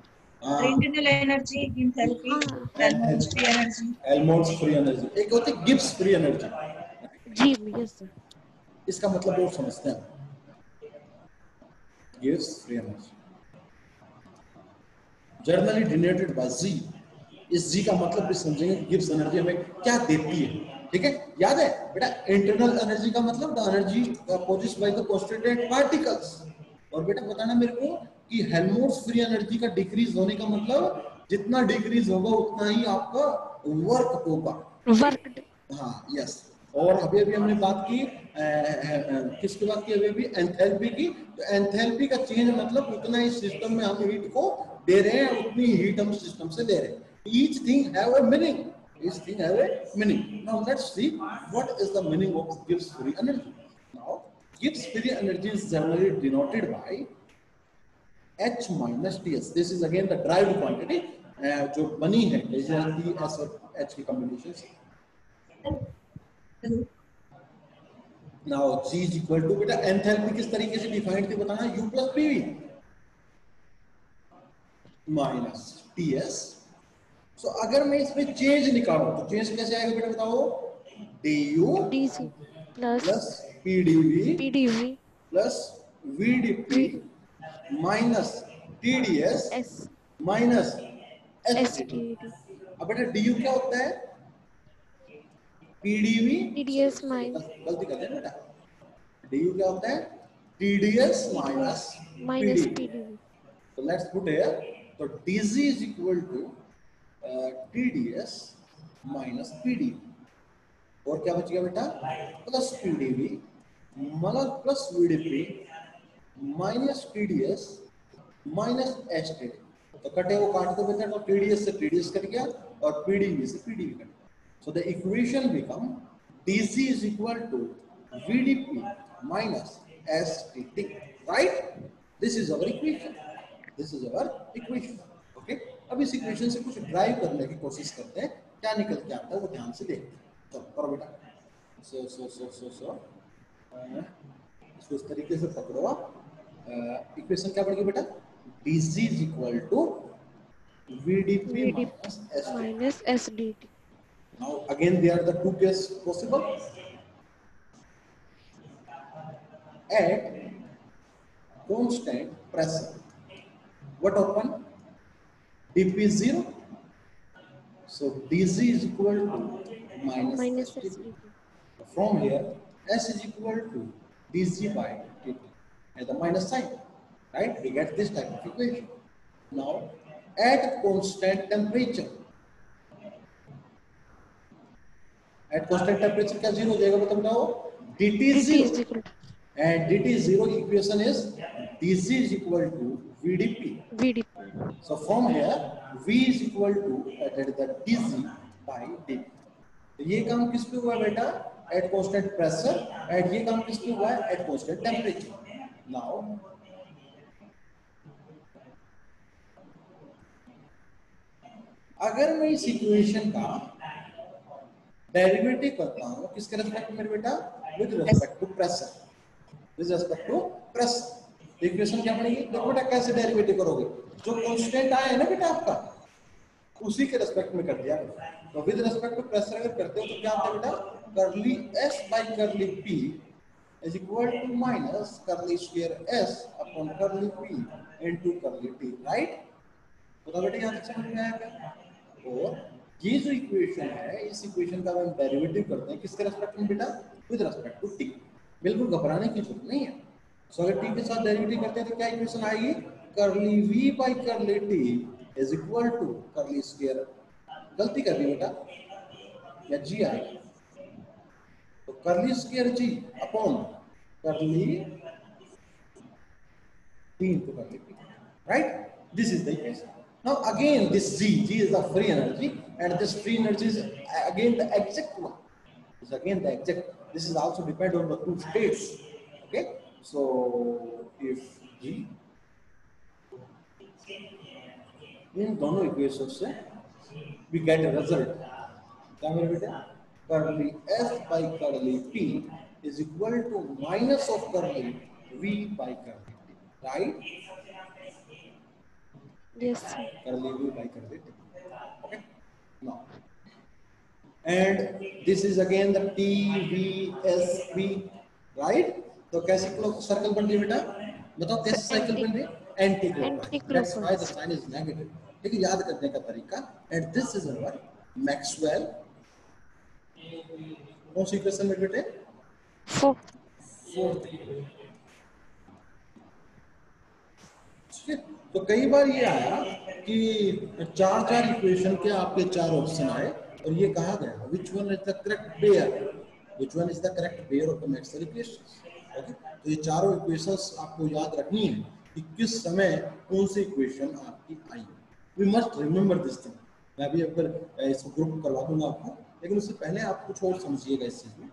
Internal energy, enthalpy, Helmholtz free energy. Helmholtz free energy, एक होती है गिब्स फ्री एनर्जी. जी यस सर. इसका मतलब वो समझते हैं. Gibbs free energy generally denoted by G. इस जी का मतलब भी समझेंगे गिब्स एनर्जी हमें क्या देती है. ठीक है, याद है बेटा, इंटरनल एनर्जी का मतलब the energy produced by the constituent particles. और बेटा बताना मेरे को कि हेल्महोल्ट्ज फ्री एनर्जी का डिक्रीज होने का मतलब जितना डिक्रीज होगा उतना ही आपका वर्क होगा. वर्क. हाँ यस. और अभी हमने बात की किसकी बात की अभी एंथैल्पी की. तो एंथैल्पी का चेंज मतलब उतना ही सिस्टम में हम हीट को दे रहे हैं, उतनी हीट हम सिस्टम से दे रहे हैं. Each thing have a meaning. Each thing have a meaning. Now let's see what is the meaning of Gibbs free energy. Now Gibbs free energy is generally denoted by H minus Ts. This is again the derived quantity जो बनी है Ts और H की combination से. Now G is equal to बेटा enthalpy किस तरीके से डिफाइंड थी बताना. U plus PV minus Ts. So, अगर मैं इसमें चेंज निकालूं तो चेंज कैसे आएगा बेटा बताओ. du dc plus pdv pdv plus vdp minus tds s minus st. std अब बेटा du क्या होता है. pdv tds minus गलती करते हैं बेटा. du क्या होता है. tds minus pdv. So let's put here. So dc is equal to TDS minus PDV. और क्या बच गया बेटा plus PDV plus VDP minus TDS minus STD. तो कटे वो काट दो बेटा. तो TDS से TDS कट गया और PDV से PDV कट गया. So the equation become DC is equal to VDP minus STD. Right? This is our equation. This is our equation. Okay? अब इस इक्वेशन से कुछ ड्राइव करने की कोशिश करते हैं, क्या निकल के आता है वो ध्यान से देखते हैं. चलो करो बेटा. सो इसको इस तरीके से पकड़ो. इक्वेशन क्या पड़ेगी बेटा. dc is equal to vdp minus sdt. Now again there are the two cases possible. At constant pressure, what happen? dp is 0. So dc is equal to minus sdt. From here s is equal to dc by dt and the minus sign. Right? We get this type of equation. Now at constant temperature, क्या 0 हो जाएगा बताओ. dt is 0 and dt is 0 equation is dc is equal to vdp. So from here v is equal to that is the dc by dt. तो ये काम किस पे हुआ है बेटा. At constant pressure. एट ये काम किस पे हुआ है. At constant temperature. नाउ अगर मैं इस इक्वेशन का डेरिवेटिव करता हूं किसके रेस्पेक्ट में बेटा. With respect to pressure. With respect to pressure equation क्या बनेगी. देखो बेटा कैसे डेरिवेटिव करोगे. जो कांस्टेंट आया है ना बेटा आपका, उसी के रेस्पेक्ट में कर दिया। तो विद रेस्पेक्ट टू प्रेशर अगर करते हो तो क्या आता है बेटा, curly S by curly P is equal to minus curly square S upon curly P into curly T, right. तो बेटा यहाँ तक समझ में आया क्या। और ये जो इक्वेशन है, इस इक्वेशन का हम डेरिवेटिव करते हैं किसके रेस्पेक्ट में बेटा, विद रेस्पेक्ट टू टी। बिल्कुल घबराने की जरूरत नहीं है। सो अगर टी के साथ डेरिवेटिव करते हैं तो क्या इक्वेशन आएगी, curly V by curly T is equal to curly square, गलती कर दी बेटा, या जी आएगा, तो curly square G upon curly T into curly T, right. This is the equation. Now again this G is the free energy and this free energy is again the exact one. Is again the exact. This is also depend on the two states. Okay. So if G इन दोनों equation से we get a result. क्या मेरे बेटे, curly S by curly P is equal to minus of curly V by curly T, right? Yes, sir. Curly V by curly T. Okay. Now, and this is again the T V S P, right? तो कैसी circle बन रही है बेटा, बताओ कैसे cycle बन रही है, anti clockwise. That's why the sign is negative. ठीक है, याद करने का तरीका। And this is our Maxwell। कौन सी इक्वेशन में बेटे, Fourth. फोर्थ। तो कई बार ये आया कि चार इक्वेशन के आपके चार ऑप्शन आए और ये कहा गया which one is the correct pair, which one is the correct pair of the Maxwell equations। Okay, तो ये चारों इक्वेशंस आपको याद रखनी है कि किस समय कौन सी इक्वेशन आपकी आई है। We must remember this thing. मैं भी अगर इसको ग्रुप करवा दूंगा आपको, लेकिन उससे पहले आप कुछ और समझिएगा इस चीज में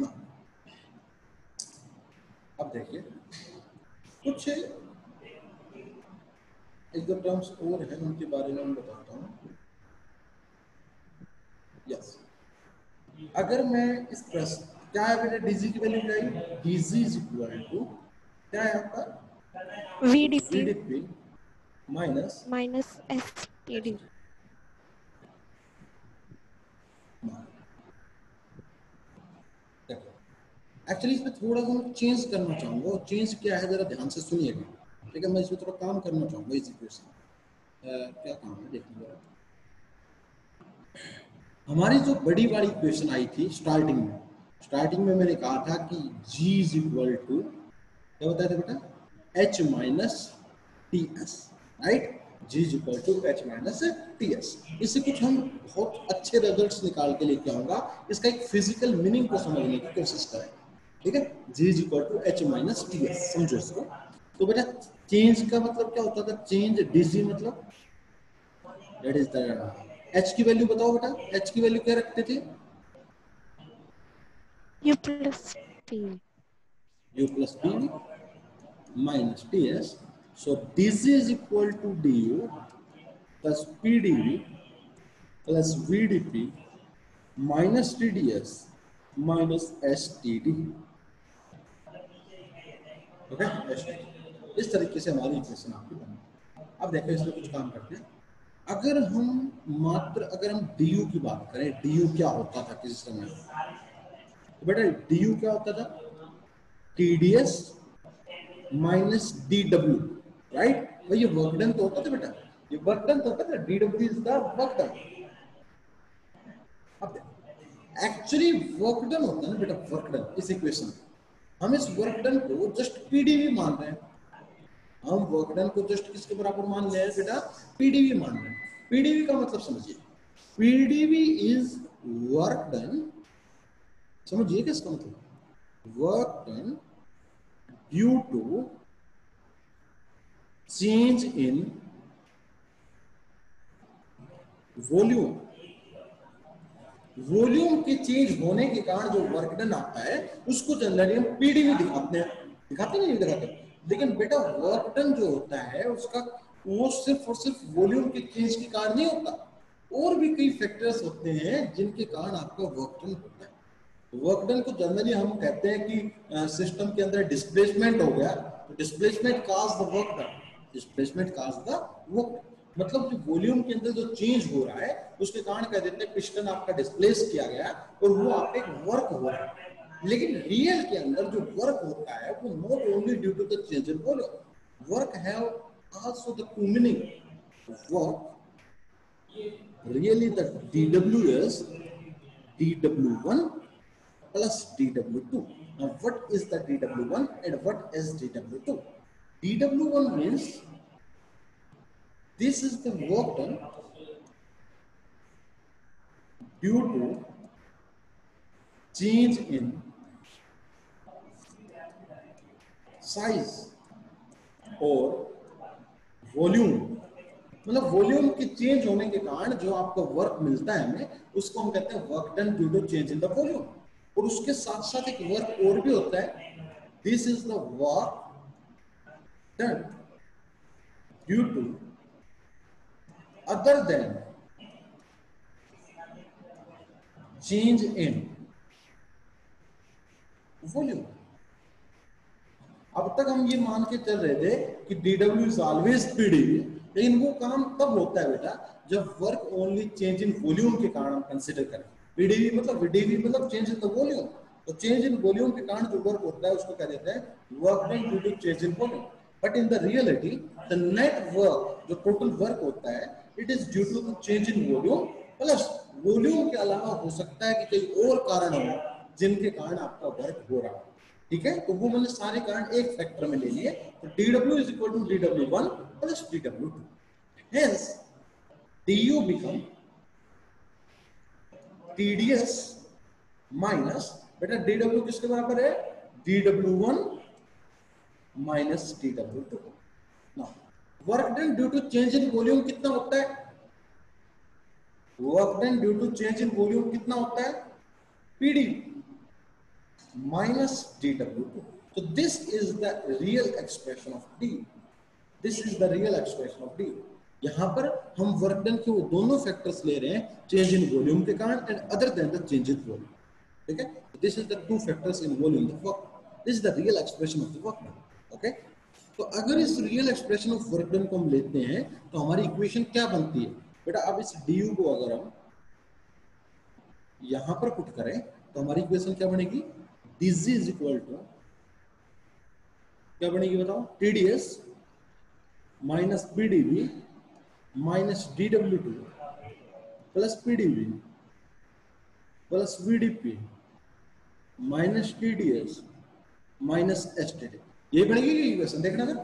ना। अब देखिए कुछ एक दो टर्म्स और हैं, उनके बारे में मैं बताता हूँ। यस, अगर मैं इस प्रश्न, क्या है बेटा, डीजी की वैल्यू क्या है, डीजी इज इक्वल टू क्या है आपका, VDP VDP minus minus SPD. Actually इसमें थोड़ा सा मैं चेंज करना चाहूंगा, और चेंज क्या है जरा ध्यान से सुनिएगा। ठीक है, मैं इसमें थोड़ा काम करना चाहूंगा इस इक्वेशन। क्या काम है देखिए, हमारी जो बड़ी वाली इक्वेशन आई थी स्टार्टिंग में मैंने कहा था कि G इज इक्वल टू क्या बताया था बेटा, H minus T S, right. G is equal to H minus T S. इससे कुछ हम बहुत अच्छे रिजल्ट्स निकाल के लेके आऊंगा, इसका एक फिजिकल मीनिंग को समझने की कोशिश करें। ठीक है, G is equal to H minus T S, समझो इसको। तो बेटा चेंज का मतलब क्या होता था, चेंज डीजी मतलब दैट इज द H की वैल्यू बताओ बेटा, H की वैल्यू क्या रखते थे, U plus P. U plus P minus TS. So DC is equal to DU plus PDV plus VDP minus TDS minus STD. Okay, इस तरीके से हमारी इक्वेशन आपकी बनी। अब देखो इसमें कुछ काम करते हैं। अगर हम DU की बात करें, DU क्या होता था किसी समय, तो बेटा DU क्या होता था, TDS माइनस DW, राइट। भाई ये वर्क डन तो होता था बेटा, ये वर्क डन तो होता था, DW is the work done. अब एक्चुअली वर्क डन होता है ना बेटा, वर्क डन इस इक्वेशन में हम इस वर्क डन को जस्ट पीडीवी मान रहे हैं। हम वर्क डन को जस्ट किसके बराबर मान रहे हैं बेटा, पीडीवी मान रहे हैं। पीडीवी का मतलब समझिए, पीडीवी इज वर्क डन, समझिए किसका मतलब, work done due to change in volume. Volume के चेंज होने के कारण जो वर्क डन आता है उसको जनरली हम पीडीवी दिखाते नहीं दिखाते। लेकिन बेटा वर्क डन जो होता है उसका वो सिर्फ और सिर्फ वॉल्यूम के चेंज के कारण नहीं होता, और भी कई फैक्टर्स होते हैं जिनके कारण आपका वर्क डन होता है। वर्क डन को जनरली हम कहते हैं कि सिस्टम के अंदर डिस्प्लेसमेंट हो गया, तो displacement cause the work done, displacement cause the work. मतलब जो वॉल्यूम के अंदर जो चेंज हो रहा है उसके कारण कह देते हैं पिस्टन आपका डिस्प्लेस किया गया और वो आप एक वर्क हो रहा है। लेकिन रियल के अंदर जो वर्क होता है वो not only due to the change in volume, work have also the two meaning. Work really the dw is dw1 plus dw2. Now what is the dw1 and what is dw2? Dw1 means this is the work done due to change in size और volume, मतलब volume के change होने के कारण जो आपको work मिलता है हमें उसको हम कहते हैं work done due to change in the volume. और उसके साथ साथ एक वर्क और भी होता है, this is the work done due to other than change in volume. अब तक हम ये मान के चल रहे थे कि dw इज ऑलवेज pdv, लेकिन वो काम तब होता है बेटा जब work only change in volume के कारण हम कंसीडर करें। pdv मतलब vdv मतलब चेंज इन द वॉल्यूम, तो चेंज इन वॉल्यूम के कारण जो वर्क होता है उसको कह देते हैं work done due to change in volume. But in the reality the net work, जो टोटल वर्क होता है, it is due to the change in volume plus volume के अलावा हो सकता है कि कई और कारण हो जिनके कारण आपका वर्क हो रहा है। ठीक है, तो वो मैंने सारे कारण एक फैक्टर में ले लिए, तो dw is equal to dw1 plus dw2, hence du become tds minus, बेटा dw किसके बराबर है, dw1 minus dw2। now work done due to change in volume कितना होता है, work done due to change in volume कितना होता है, pd minus dw2। so this is the real expression of d, this is the real expression of d। यहां पर हम work done के वो दोनों फैक्टर्स ले रहे हैं, चेंज इन वॉल्यूम के कारण and other than the change in volume. ठीक है, this is the two factors in volume the work, this is the real expression of the work done. Okay, तो अगर इस real expression of work done को हम लेते हैं तो हमारी इक्वेशन क्या बनती है बेटा, अब इस du को अगर हम यहां पर पुट करें तो हमारी इक्वेशन क्या बनेगी, dg इज इक्वल टू क्या बनेगी बताओ, tds minus pdv minus dw2 plus pdv plus vdp minus tds minus std। यही बनेगी इक्वेशन, देखना ना,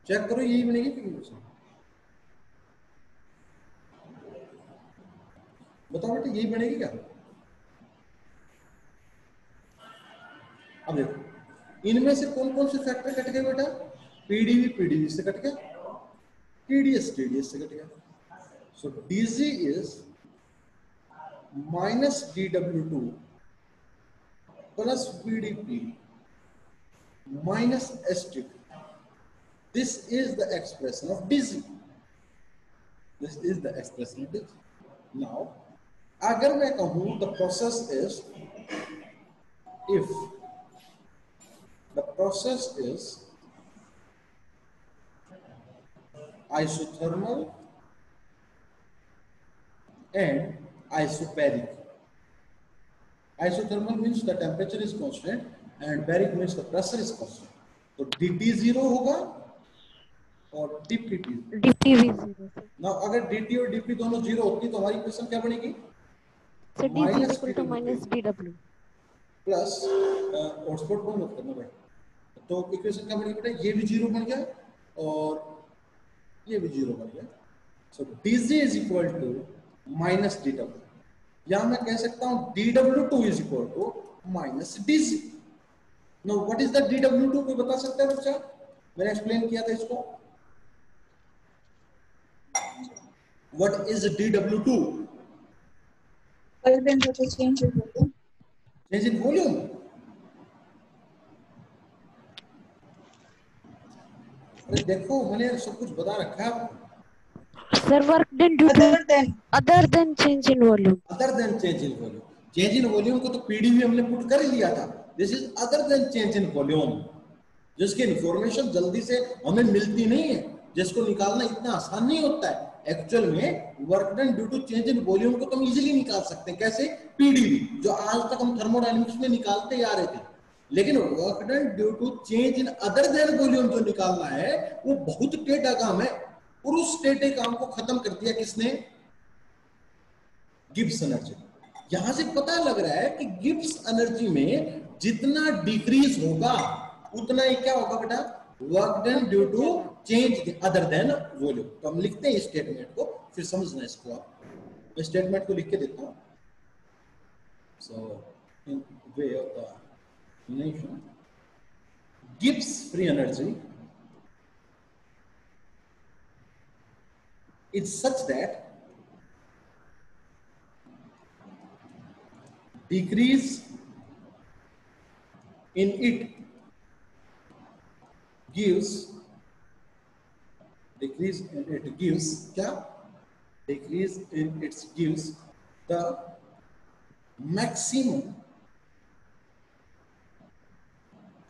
चेक करो यही बनेगी इक्वेशन, बताओ बेटा यही बनेगी क्या। अब देखो इनमें से कौन कौन से फैक्टर कट गए बेटा, pdv pdv से कट गया, tds tds से कट गया, so dg is minus dw2 plus vdp minus std। This is the expression of dg, this is the expression of dg। Now अगर मैं कहूं the process is, if the process is isothermal and isobaric. Isothermal means the temperature is constant and baric means the pressure is constant. तो dt 0 होगा और dp 0। dp भी 0 से। now अगर dt और dp दोनों 0 होती तो हमारी इक्वेशन क्या बनेगी, so d is equal to minus dw plus hotspot को मत करना भाई, तो इक्वेशन क्या बनेगी बेटा, ये भी 0 बन गया और ये भी 0 बन गया, so dg is equal to minus dw, या मैं कह सकता हूं dw2 is equal to minus dg। Now what is the dw2, कोई बता सकता है बच्चा, मैंने एक्सप्लेन किया था इसको, what is dw2, Well, then what is change in volume? Change in volume. अरे देखो मैंने सब कुछ बता रखा है आपको। sir work done due to Other than change in volume other than change in volume, change in volume को तो पीडीवी हमने पुट कर ही लिया था, this is other than change in volume, जिसकी इंफॉर्मेशन जल्दी से हमें मिलती नहीं है, जिसको निकालना इतना आसान नहीं होता है। एक्चुअल में work done due to change in volume को तो हम इजीली निकाल सकते हैं। कैसे? पीडीवी, जो आज तक हम थर्मोडायनेमिक्स में निकालते ही आ रहे थे। लेकिन work done due to change in other than volume जो निकालना है वो बहुत टेढ़ा काम है, और उस टेढ़े काम को खत्म कर दिया किसने? Gibbs energy. यहां से पता लग रहा है कि गिब्स एनर्जी में जितना डिक्रीज होगा उतना ही क्या होगा बेटा? Work done due to change other than volume. तो हम लिखते हैं स्टेटमेंट को, फिर समझना इसको। आप स्टेटमेंट को लिख के देता हूं। So in way of the explanation, Gibbs free energy is such that decrease in it gives the maximum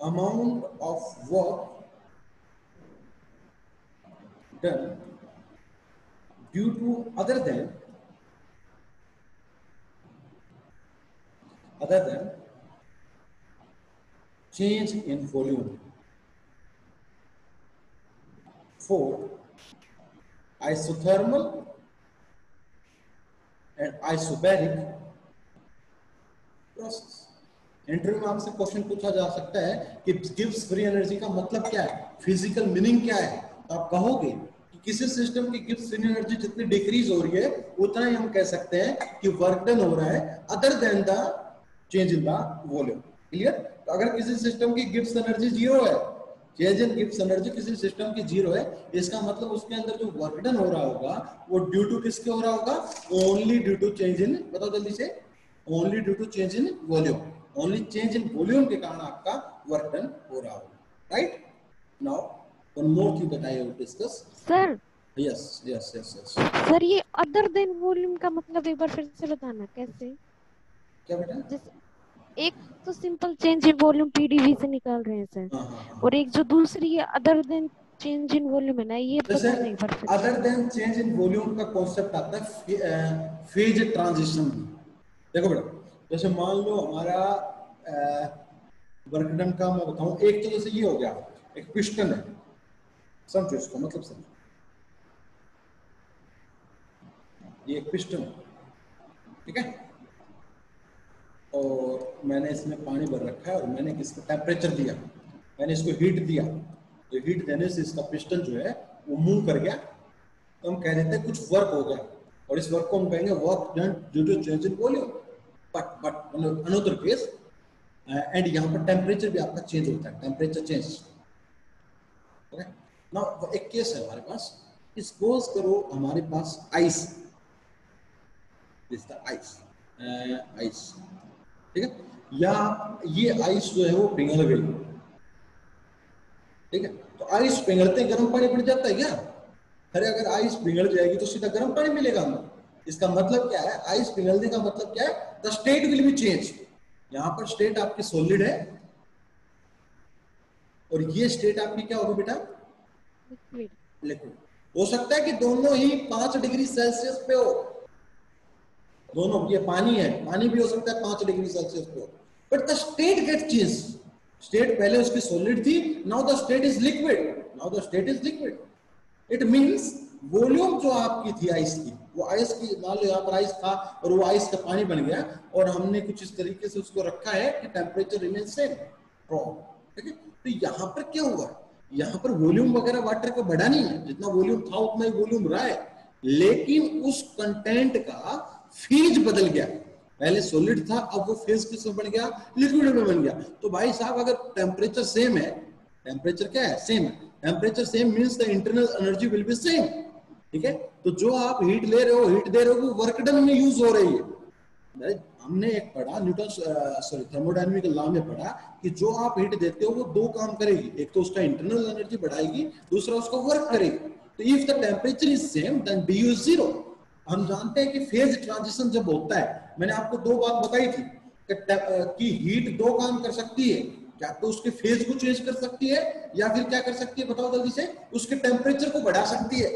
amount of work done due to other than change in volume. For isothermal and isobaric process. Interview में आपसे question पूछा जा सकता है कि Gibbs free energy का मतलब क्या है, फिजिकल मीनिंग क्या है। तो आप कहोगे कि किसी सिस्टम की गिब्स फ्री एनर्जी जितनी डिक्रीज हो रही है उतना ही हम कह सकते हैं कि वर्क डन हो रहा है other than the change in the volume. Clear? तो अगर किसी सिस्टम की गिब्स एनर्जी जीरो है, चेंज इन गिब्स एनर्जी किसी सिस्टम की जीरो है, इसका मतलब उसके अंदर जो वर्क डन हो रहा होगा वो ड्यू टू किसके हो रहा होगा? Only due to change in, बताओ जल्दी से, only due to change in volume. Only change in volume के कारण आपका वर्क डन हो रहा होगा। Right? Now one more thing that I will discuss. Sir yes sir, ये अदर देन वॉल्यूम का मतलब एक बार फिर से बताना कैसे? क्या बेटा? जैसे एक तो simple change in volume PDV से निकाल रहे हैं सर, और एक जो दूसरी है other than change in volume है ना, ये पता नहीं पर other than change in volume का कॉन्सेप्ट आता है फेज ट्रांजिशन। देखो बेटा, जैसे मान लो हमारा वर्क डन का मैं बताऊं, एक तो जैसे ये हो गया, एक पिस्टन है, समझो इसको, मतलब समझो, ये एक पिस्टन है, ठीक है, और मैंने इसमें पानी भर रखा है और मैंने इसको टेम्परेचर दिया, मैंने इसको हीट दिया, तो हीट देने से इसका पिस्टन जो है वो मूव कर गया, तो हम कह देते हैं कुछ वर्क हो गया, और इस वर्क को हम कहेंगे work done due to change in volume. But another case, and यहाँ पर टेम्परेचर भी आपका चेंज होता है, टेम्परेचर चेंज। ओके, नाउ एक केस है हमारे पास, सपोज करो हमारे पास ice, this the ice, ice, ठीक है, या ये आइस जो है वो पिघल गई, ठीक है, तो आइस पिघलते गर्म पानी पड़ जाता है क्या? अरे अगर आइस पिघल जाएगी तो सीधा गर्म पानी मिलेगा हमें। इसका मतलब क्या है? आइस पिघलने का मतलब क्या है? The state will be change. यहां पर स्टेट आपकी सॉलिड है और ये स्टेट आपकी क्या होगी बेटा? लिक्विड। हो सकता है कि दोनों ही 5 डिग्री सेल्सियस पे हो, दोनों, ये पानी है, पानी भी हो सकता है 5 डिग्री सेल्सियस पे हो, but the state get change. State पहले उसकी सॉलिड थी, now the state is liquid, now the state is liquid. It means volume जो आपकी थी आइस की, वो आइस की, मान लो यहाँ पर आइस था और वो आइस का पानी बन गया और हमने कुछ इस तरीके से उसको रखा है कि टेम्परेचर रिमेन सेम, ठीक है। तो यहाँ पर क्या हुआ? यहाँ पर वॉल्यूम वगैरह वाटर का बढ़ा नहीं है, जितना वॉल्यूम था उतना ही वॉल्यूम रहा है, लेकिन उस कंटेंट का फेज बदल गया। पहले सॉलिड था, अब वो फेज किसमें बन गया? लिक्विड में बन गया। तो भाई साहब अगर टेम्परेचर सेम है, टेम्परेचर क्या है? सेम है, temperature same means the internal energy will be same, ठीक है। तो जो आप हीट ले रहे हो, हीट दे रहे हो, वो वर्क डन में यूज हो रही है। हमने एक पढ़ा न्यूटन थर्मोडायनामिकल लॉ में पढ़ा कि जो आप हीट देते हो वो 2 काम करेगी, एक तो उसका इंटरनल एनर्जी बढ़ाएगी, दूसरा उसका वर्क करेगी। तो if the temperature is same then du is 0। हम जानते हैं कि फेज ट्रांजिशन जब होता है, मैंने आपको 2 बात बताई थी कि हीट 2 काम कर सकती है, क्या तो उसके फेज को चेंज कर सकती है या फिर क्या कर सकती है बताओ जल्दी से, उसके टेम्परेचर को बढ़ा सकती है।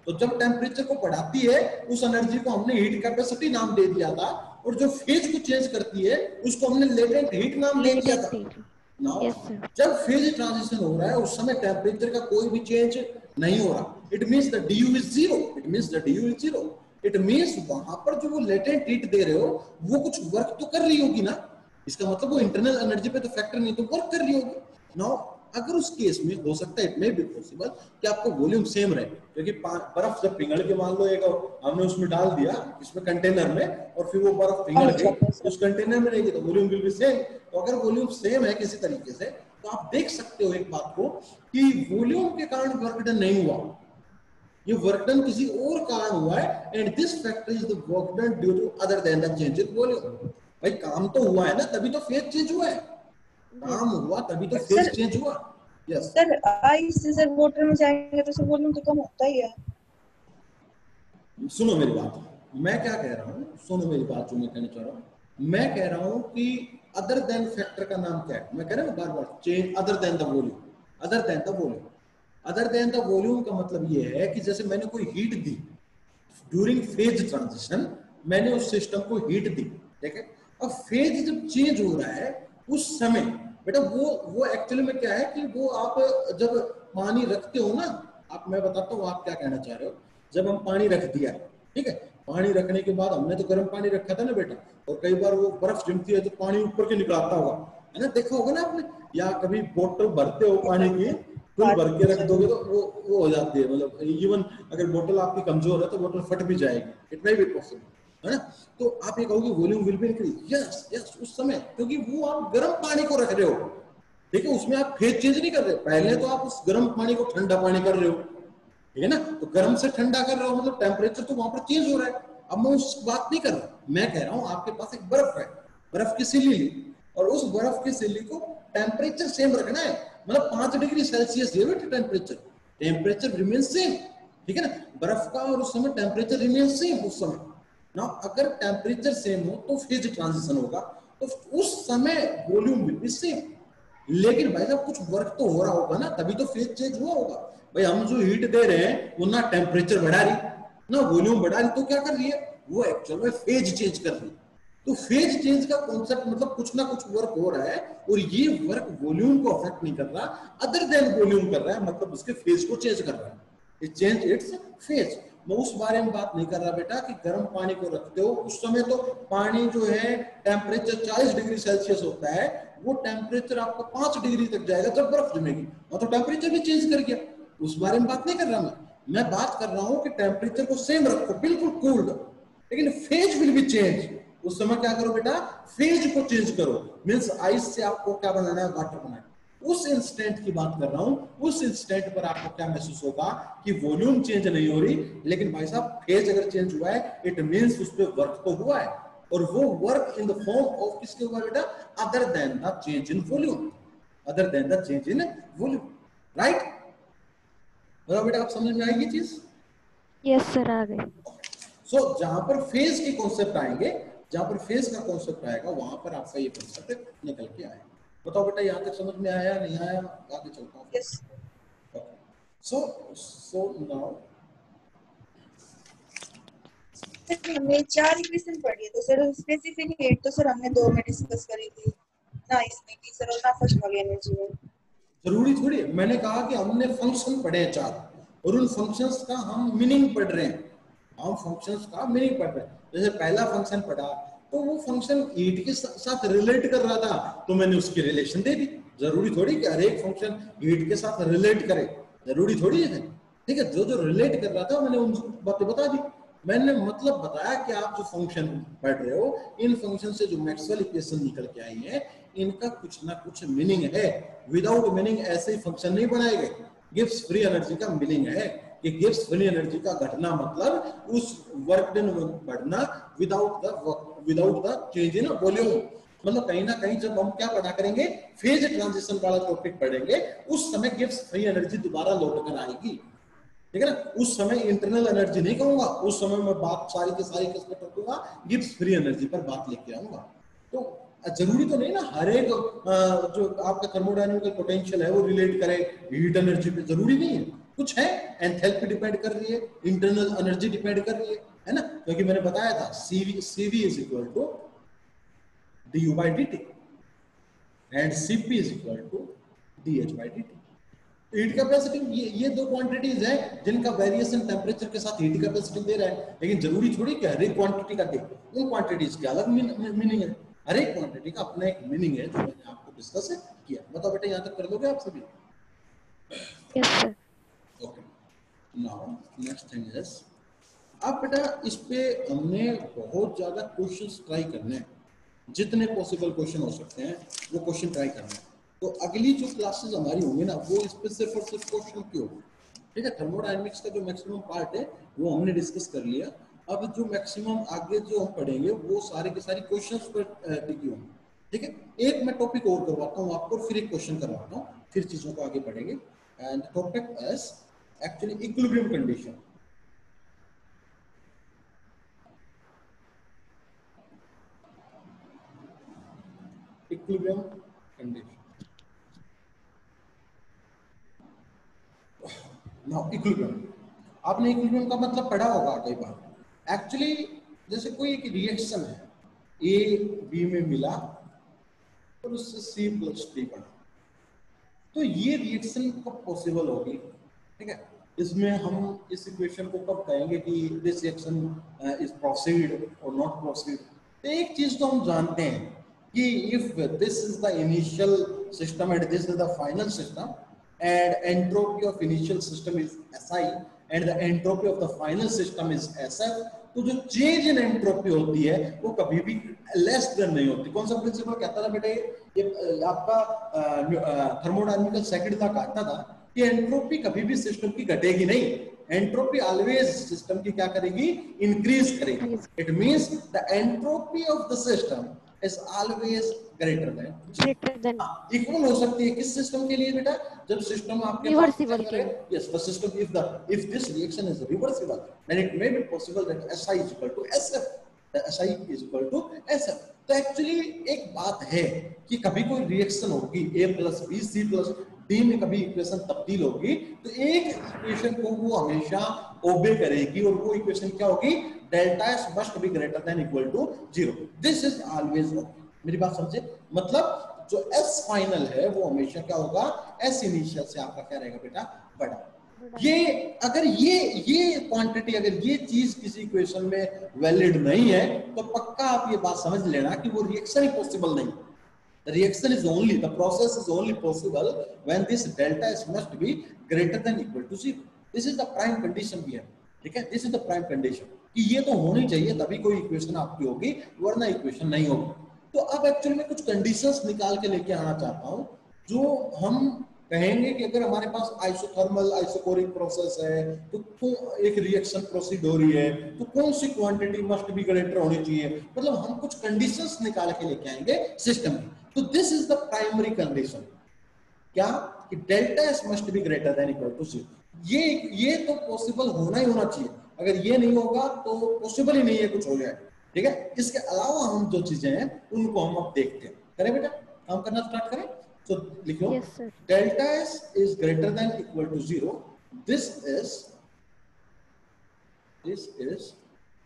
तो जब टेम्परेचर को बढ़ाती है उस एनर्जी को हमने हीट कैपेसिटी नाम दे दिया था, और जो फेज को चेंज करती है उसको हमने लेटेंट हीट नाम दे दिया था। नाउ जब फेज ट्रांजिशन हो रहा है उस समय टेम्परेचर का कोई भी चेंज नहीं हो रहा, it means the du is zero, it means the du is zero, it means वहां पर जो वो लेटेंट हीट दे रहे हो वो कुछ वर्क तो कर रही होगी ना, इसका मतलब वो इंटरनल एनर्जी पे तो फैक्टर नहीं, तो वर्क कर रही होगी। नाउ अगर उस केस में हो सकता है, इट मे बी पॉसिबल कि आपको वॉल्यूम सेम रहे, क्योंकि बर्फ जब पिघल के मान लो एक हमने उसमें डाल दिया इसमें कंटेनर में और फिर वो बर्फ पिघल गई उस कंटेनर में रहेगी तो वॉल्यूम विल बी सेम। तो अगर वॉल्यूम सेम है किसी तरीके से तो आप देख सकते हो एक बात को कि वॉल्यूम के कारण वर्क डन नहीं हुआ, ये वर्क डन किसी और कारण हुआ है, and this factor is the work done due to other than the change in volume. भाई काम तो हुआ है ना, तभी तो फेज चेंज हुआ है, काम हुआ तभी तो फेज चेंज हुआ। यस सर आइस से सर वाटर में जाएंगे तो सर वॉल्यूम तो कम होता ही है। सुनो मेरी बात, मैं क्या कह रहा हूँ, सुनो मेरी बात जो मैं कहना चाह रहा हूँ, मैं कह रहा हूँ कि अदर देन फैक्टर का नाम क्या है, मैं कह रहा हूँ बार बार change other than the volume, other than the volume, other than the volume का मतलब ये है कि जैसे मैंने कोई हीट दी ड्यूरिंग फेज ट्रांजिशन, मैंने उस सिस्टम को हीट दी, ठीक है, अब फेज जब चेंज हो रहा है उस समय बेटा वो एक्चुअली में क्या है कि वो आप जब पानी रखते हो ना, आप मैं बताता हूँ आप क्या कहना चाह रहे हो, जब हम पानी रख दिया ठीक है, पानी रखने के बाद हमने तो गर्म पानी रखा था ना बेटा, और कई बार वो बर्फ जमती है तो पानी ऊपर के निकलता होगा है ना, देखा होगा ना आपने, या कभी बोतल भरते हो पानी की फुल भर के रख दोगे तो वो हो जाती है, मतलब इवन अगर बोतल आपकी कमजोर है तो बोतल फट भी जाएगी, इट मे बी पॉसिबल है ना। तो आप ये कहोगे volume will be increase, yes yes उस समय, क्योंकि वो आप गर्म पानी को रख रहे हो, ठीक है, उसमें आप फेज चेंज नहीं कर रहे, पहले तो आप उस गर्म पानी को ठंडा पानी कर रहे हो, ठीक है ना, तो गर्म से ठंडा कर रहे हो मतलब टेम्परेचर तो वहां पर चेंज हो रहा है। अब मैं उस बात नहीं कर रहा, मैं कह रहा हूं आपके पास एक बर्फ है, बर्फ की सिल्ली ली और उस बर्फ की सिल्ली को टेम्परेचर सेम रखना है, मतलब 5 डिग्री सेल्सियस ये बेटा टेम्परेचर, टेम्परेचर रिमेन सेम, ठीक है ना, बर्फ का और उस समय टेम्परेचर रिमेन सेम उस समय ना, अगर टेम्परेचर सेम हो तो फेज ट्रांजिशन होगा, तो उस समय वॉल्यूम विल बी सेम, लेकिन भाई साहब कुछ वर्क तो हो रहा होगा ना, तभी तो फेज चेंज हुआ होगा। भाई हम जो हीट दे रहे हैं वो ना टेम्परेचर बढ़ा रही ना वॉल्यूम बढ़ा रही, तो क्या कर रही है वो एक्चुअल में फेज चेंज कर रही है। तो फेज चेंज का कॉन्सेप्ट मतलब कुछ ना कुछ वर्क हो रहा है और ये वर्क वॉल्यूम को अफेक्ट नहीं कर रहा, अदर देन वॉल्यूम कर रहा है, मतलब उसके फेज को चेंज कर रहा है, इट चेंज इट्स फेज। मैं उस बारे में बात नहीं कर रहा बेटा कि गर्म पानी को रखते हो उस समय तो पानी जो है टेम्परेचर 40 डिग्री सेल्सियस होता है, वो टेम्परेचर आपको 5 डिग्री तक जाएगा जब बर्फ जमेगी, और तो टेम्परेचर भी चेंज कर गया, उस बारे में बात नहीं कर रहा मैं बात कर रहा हूं कि टेम्परेचर को सेम रखो बिल्कुल कूल्ड, लेकिन फेज विल बी चेंज, उस समय क्या करो बेटा फेज को चेंज करो, मींस आइस से आपको क्या बनाना है वाटर बनाना है, उस इंस्टेंट की बात कर रहा हूं, उस इंस्टेंट पर आपको क्या महसूस होगा कि वॉल्यूम चेंज नहीं हो रही, लेकिन भाई साहब फेज अगर चेंज हुआ है इट मींस उस पर वर्क तो हुआ है, और वो work in the form of किसके हुआ बेटा other than the change in volume, other than the change in volume, right. बताओ बेटा आप समझ में आएगी चीज? यस सर आ गए। सो जहां पर फेज के कॉन्सेप्ट आएंगे, जहां पर फेज का कॉन्सेप्ट आएगा वहां पर आपका ये कॉन्सेप्ट निकल के आएगा। बताओ बेटा यहाँ तक समझ में आया नहीं आया, आगे चलता हूँ। यस सो नाउ हमने 4 इक्वेशन पढ़ी है, तो सर स्पेसिफिक हीट तो सर हमने 2 में डिस्कस करी थी ना, इसमें की सर और ना फर्स्ट वाली एनर्जी में। जरूरी थोड़ी, मैंने कहा कि हमने फंक्शन पढ़े हैं 4 और उन फंक्शंस का हम मीनिंग पढ़ रहे हैं, हम फंक्शंस का मीनिंग पढ़ रहे हैं। जैसे पहला फंक्शन पढ़ा तो वो फंक्शन हीट के साथ रिलेट कर रहा था तो मैंने उसकी रिलेशन दे दी, जरूरी थोड़ी कि हर एक फंक्शन हीट के साथ रिलेट करे, जरूरी थोड़ी है, ठीक है, जो जो रिलेट कर रहा था मैंने उन बातें बता दी, मैंने मतलब बताया कि आप जो फंक्शन पढ़ रहे हो इन फंक्शन से जो मैक्सवेल इक्वेशन निकल के आई है इनका कुछ ना कुछ मीनिंग है, विदाउट मीनिंग ऐसे ही फंक्शन नहीं बनाए गए। गिब्स फ्री एनर्जी का मीनिंग है कि गिब्स फ्री एनर्जी का घटना मतलब उस वर्क डन बढ़ना without the change in volume, मतलब कहीं ना कहीं जब हम क्या पढ़ा करेंगे फेज ट्रांजिशन वाला टॉपिक पढ़ेंगे उस समय गिब्स फ्री एनर्जी दोबारा लौट कर आएगी, ठीक है ना, उस समय इंटरनल एनर्जी नहीं कहूंगा, उस समय मैं बात सारी की सारी किस पर रखूंगा गिब्स फ्री एनर्जी पर बात लेके आऊंगा। तो जरूरी तो नहीं ना हर एक जो आपका थर्मोडायनामिकल पोटेंशियल है वो रिलेट करे हीट एनर्जी पे, जरूरी नहीं है। कुछ है एंथैल्पी डिपेंड कर रही है, इंटरनल एनर्जी डिपेंड कर रही है ना, क्योंकि मैंने बताया था CV is equal to du/dt and Cp is equal to dh/dt। Heat capacity ये दो क्वांटिटीज हैं जिनका वेरिएशन टेम्परेचर के साथ हीट कैपेसिटी दे रहा है, लेकिन जरूरी थोड़ी कि हर एक क्वांटिटी का दे, उन क्वांटिटीज के अलग मीनिंग है, हर एक क्वांटिटी का अपना एक मीनिंग है जो मैंने आपको डिस्कस किया। बताओ बेटा यहाँ तक कर दोगे आप सभी? Yes sir. Okay, now next thing is, अब बेटा इस पे हमने बहुत ज्यादा क्वेश्चंस ट्राई करने हैं, जितने पॉसिबल क्वेश्चन हो सकते हैं वो क्वेश्चन ट्राई करना है। तो अगली जो क्लासेस हमारी होंगी ना वो इस पे सिर्फ और सिर्फ क्वेश्चन की होगी, ठीक है। थर्मोडायनामिक्स का जो मैक्सिमम पार्ट है वो हमने डिस्कस कर लिया, अब जो मैक्सिमम आगे जो हम पढ़ेंगे वो सारे के सारे क्वेश्चंस पर टिकी होंगे, ठीक है। एक मैं टॉपिक और करवाता हूँ आपको, फिर एक क्वेश्चन करवाता हूँ, फिर चीजों को आगे बढ़ेंगे। And topic is actually equilibrium condition. Equilibrium condition. Now equilibrium, आपने इक्विलिब्रियम का मतलब पढ़ा होगा कई बार। एक्चुअली जैसे कोई एक रिएक्शन है, ए बी में मिला और उससे C+D बना, तो ये रिएक्शन कब पॉसिबल होगी, ठीक है। इसमें हम इस इक्वेशन को कब कहेंगे कि दिस रिएक्शन इज प्रोसीड और नॉट प्रोसीड। तो एक चीज तो हम जानते हैं कि if this is the initial system and this is the final system and entropy of initial system is SI and the entropy of the final system is SF, तो जो चेंज इन एंट्रोपी होती है वो कभी भी less than नहीं होती। कौन सा प्रिंसिपल कहता था बेटा, ये आपका थर्मोडायनामिकल सेकंड था, कहता था कि एंट्रोपी कभी भी सिस्टम की घटेगी नहीं, एंट्रोपी ऑलवेज सिस्टम की क्या करेगी, इंक्रीज करेगी। It means the entropy of the system is always greater than, equal हो सकती है किस सिस्टम के लिए बेटा, जब सिस्टम आपके रिवर्सिबल के लिए। Yes, the system if this reaction is reversible then it may be possible that SI is equal to SF, the SI is equal to SF। तो एक्चुअली एक बात है कि कभी कोई रिएक्शन होगी A+B C+D में कभी इक्वेशन तब्दील होगी, तो एक इक्वेशन को वो हमेशा ओबे करेगी और वो इक्वेशन क्या होगी, delta S must be greater than equal to 0। This is always, मेरी बात समझे, मतलब जो S फाइनल है वो हमेशा क्या होगा, S इनिशियल से आपका क्या रहेगा बेटा, बड़ा। ये अगर ये क्वांटिटी, अगर ये चीज किसी इक्वेशन में वैलिड नहीं है तो पक्का आप ये बात समझ लेना कि वो रिएक्शन ही पॉसिबल नहीं। The reaction is only, the process is only possible when this delta S must be greater than equal to 0। This is the prime condition we have, ठीक है। This is the prime condition कि ये तो होनी चाहिए तभी कोई equation आपकी होगी, वरना इक्वेशन नहीं होगी। तो अब एक्चुअली मैं कुछ कंडीशंस निकाल के लेके आना चाहता हूं जो हम कहेंगे कि अगर हमारे पास आइसोथर्मल आइसोकोरिक प्रोसेस है तो एक रिएक्शन प्रोसीड हो रही है तो कौन सी क्वांटिटी मस्ट बी ग्रेटर होनी चाहिए, मतलब हम कुछ कंडीशंस निकाल के लेके आएंगे सिस्टम की। तो this is the primary condition, क्या कि delta S must be greater than equal to 0। ये तो पॉसिबल होना ही होना चाहिए, अगर ये नहीं होगा तो पॉसिबल ही नहीं है कुछ हो जाए, ठीक है। इसके अलावा हम जो चीजें हैं उनको हम अब देखते हैं। करें बेटा, काम करना स्टार्ट करें। तो लिखो delta S is greater than equal to 0, this is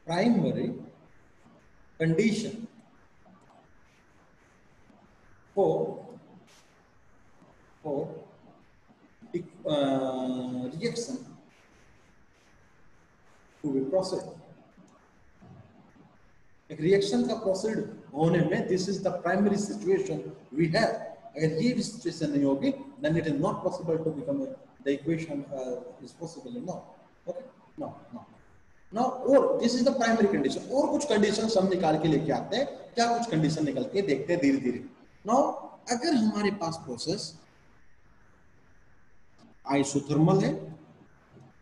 primary condition for reaction to be proceed। एक रिएक्शन का प्रोसीड होने में this is the primary situation we have. अगर ये भी सिचुएशन नहीं होगी then it is not possible to become the equation is possible in now. Okay, now और this is the primary condition. और कुछ कंडीशंस हम निकाल के लेके आते हैं, क्या कुछ कंडीशन निकल के देखते हैं धीरे धीरे। नाउ अगर हमारे पास प्रोसेस आइसोथर्मल है,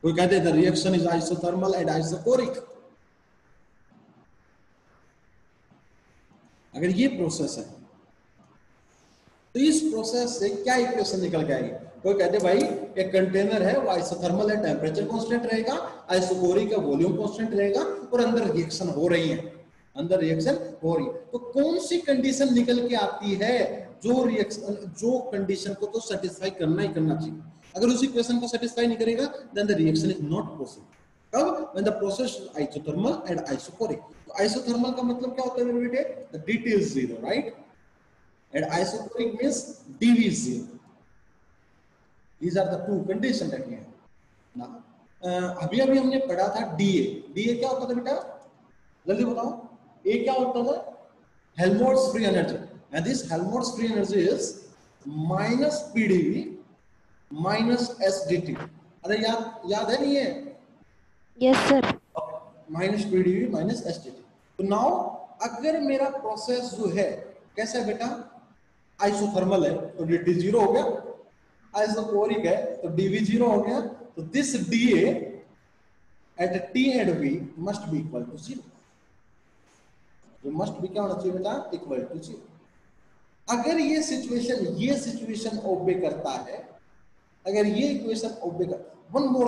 कोई कहते हैं the reaction is isothermal and isochoric, अगर ये प्रोसेस है तो इस प्रोसेस से क्या इक्वेशन निकल के आएगी। कोई कहते भाई एक कंटेनर है वो आइसोथर्मल है, टेम्परेचर कांस्टेंट रहेगा, आइसोकोरिक का वॉल्यूम कांस्टेंट रहेगा और अंदर रिएक्शन हो रही है, अंदर रिएक्शन हो रही है। तो कौन सी कंडीशन निकल के आती है, जो रिएक्शन, जो कंडीशन को तो सेटिस्फाई करना ही करना चाहिए। अगर उस इक्वेशन को सेटिस्फाई नहीं करेगा then the reaction is not possible. कब? When the process isothermal and isochoric. तो आइसोथर्मल का मतलब क्या होता है मेरे बेटे? The dt is 0, right? And isochoric means dv is 0. These are the two conditions that we have. Now, अभी हमने पढ़ा था DA. DA क्या होता था बेटा? जल्दी बताओ। A क्या होता था? Helmholtz free energy. And this Helmholtz free energy is minus PdV minus SdT. अरे याद है नहीं है? Yes sir. Minus PdV minus SdT. तो नाउ अगर मेरा प्रोसेस जो है कैसा है बेटा? आइसोथर्मल है तो dt 0 हो गया, आइसोकोरिक है तो dv 0 हो गया। तो this dA at t and v must be equal to 0. ये must be क्या होना चाहिए बेटा? Equal to 0. अगर ये सिचुएशन ओबे करता है, अगर ये इक्वेशन ओबे कर, one more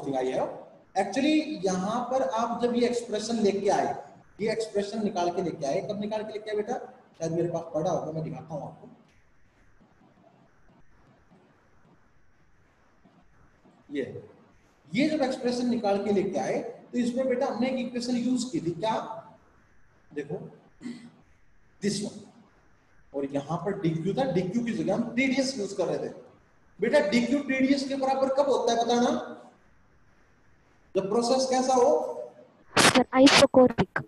thing I have actually, यहां पर आप जब ये एक्सप्रेशन लेके आए, ये एक्सप्रेशन निकाल के लेके आए, कब निकाल के लेके आए बेटा? शायद मेरे पास पड़ा होगा, मैं दिखाता हूं आपको। ये जब एक्सप्रेशन निकाल के लेके आए तो इसमें बेटा हमने एक इक्वेशन यूज की थी, क्या? देखो दिस वन, और यहां पर dq था, dq की जगह हम TdS यूज कर रहे थे। बेटा dq TdS के बराबर कब होता है बताना? जब प्रोसेस कैसा हो? Sir isochoric.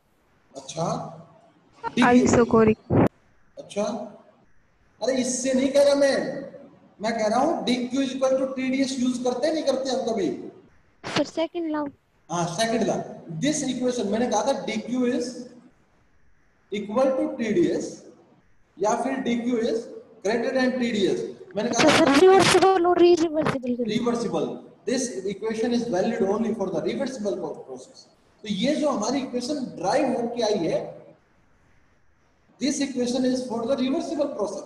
अच्छा, आइसोकोरिक। अच्छा, अरे इससे नहीं कह रहा मैं कह रहा हूं dq is equal to TdS use करते नहीं करते हम कभी? Sir second law. हाँ सेकंड लॉ। दिस इक्वेशन मैंने कहा था dq is equal to TdS या फिर dq is greater than TdS। मैंने कहा था रिवर्सिबल और reversible. Reversible, this equation is valid only for the reversible process. तो ये जो हमारी इक्वेशन ड्राइव होके आई है, this equation is for the reversible process,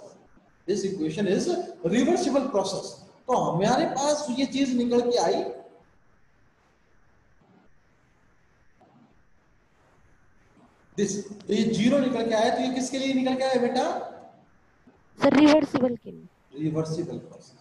this equation is reversible process. तो हमारे पास ये चीज निकल के आई, दिस, तो ये 0 निकल के आया, तो ये किसके लिए निकल के आया बेटा? सर रिवर्सिबल के लिए। Reversible process.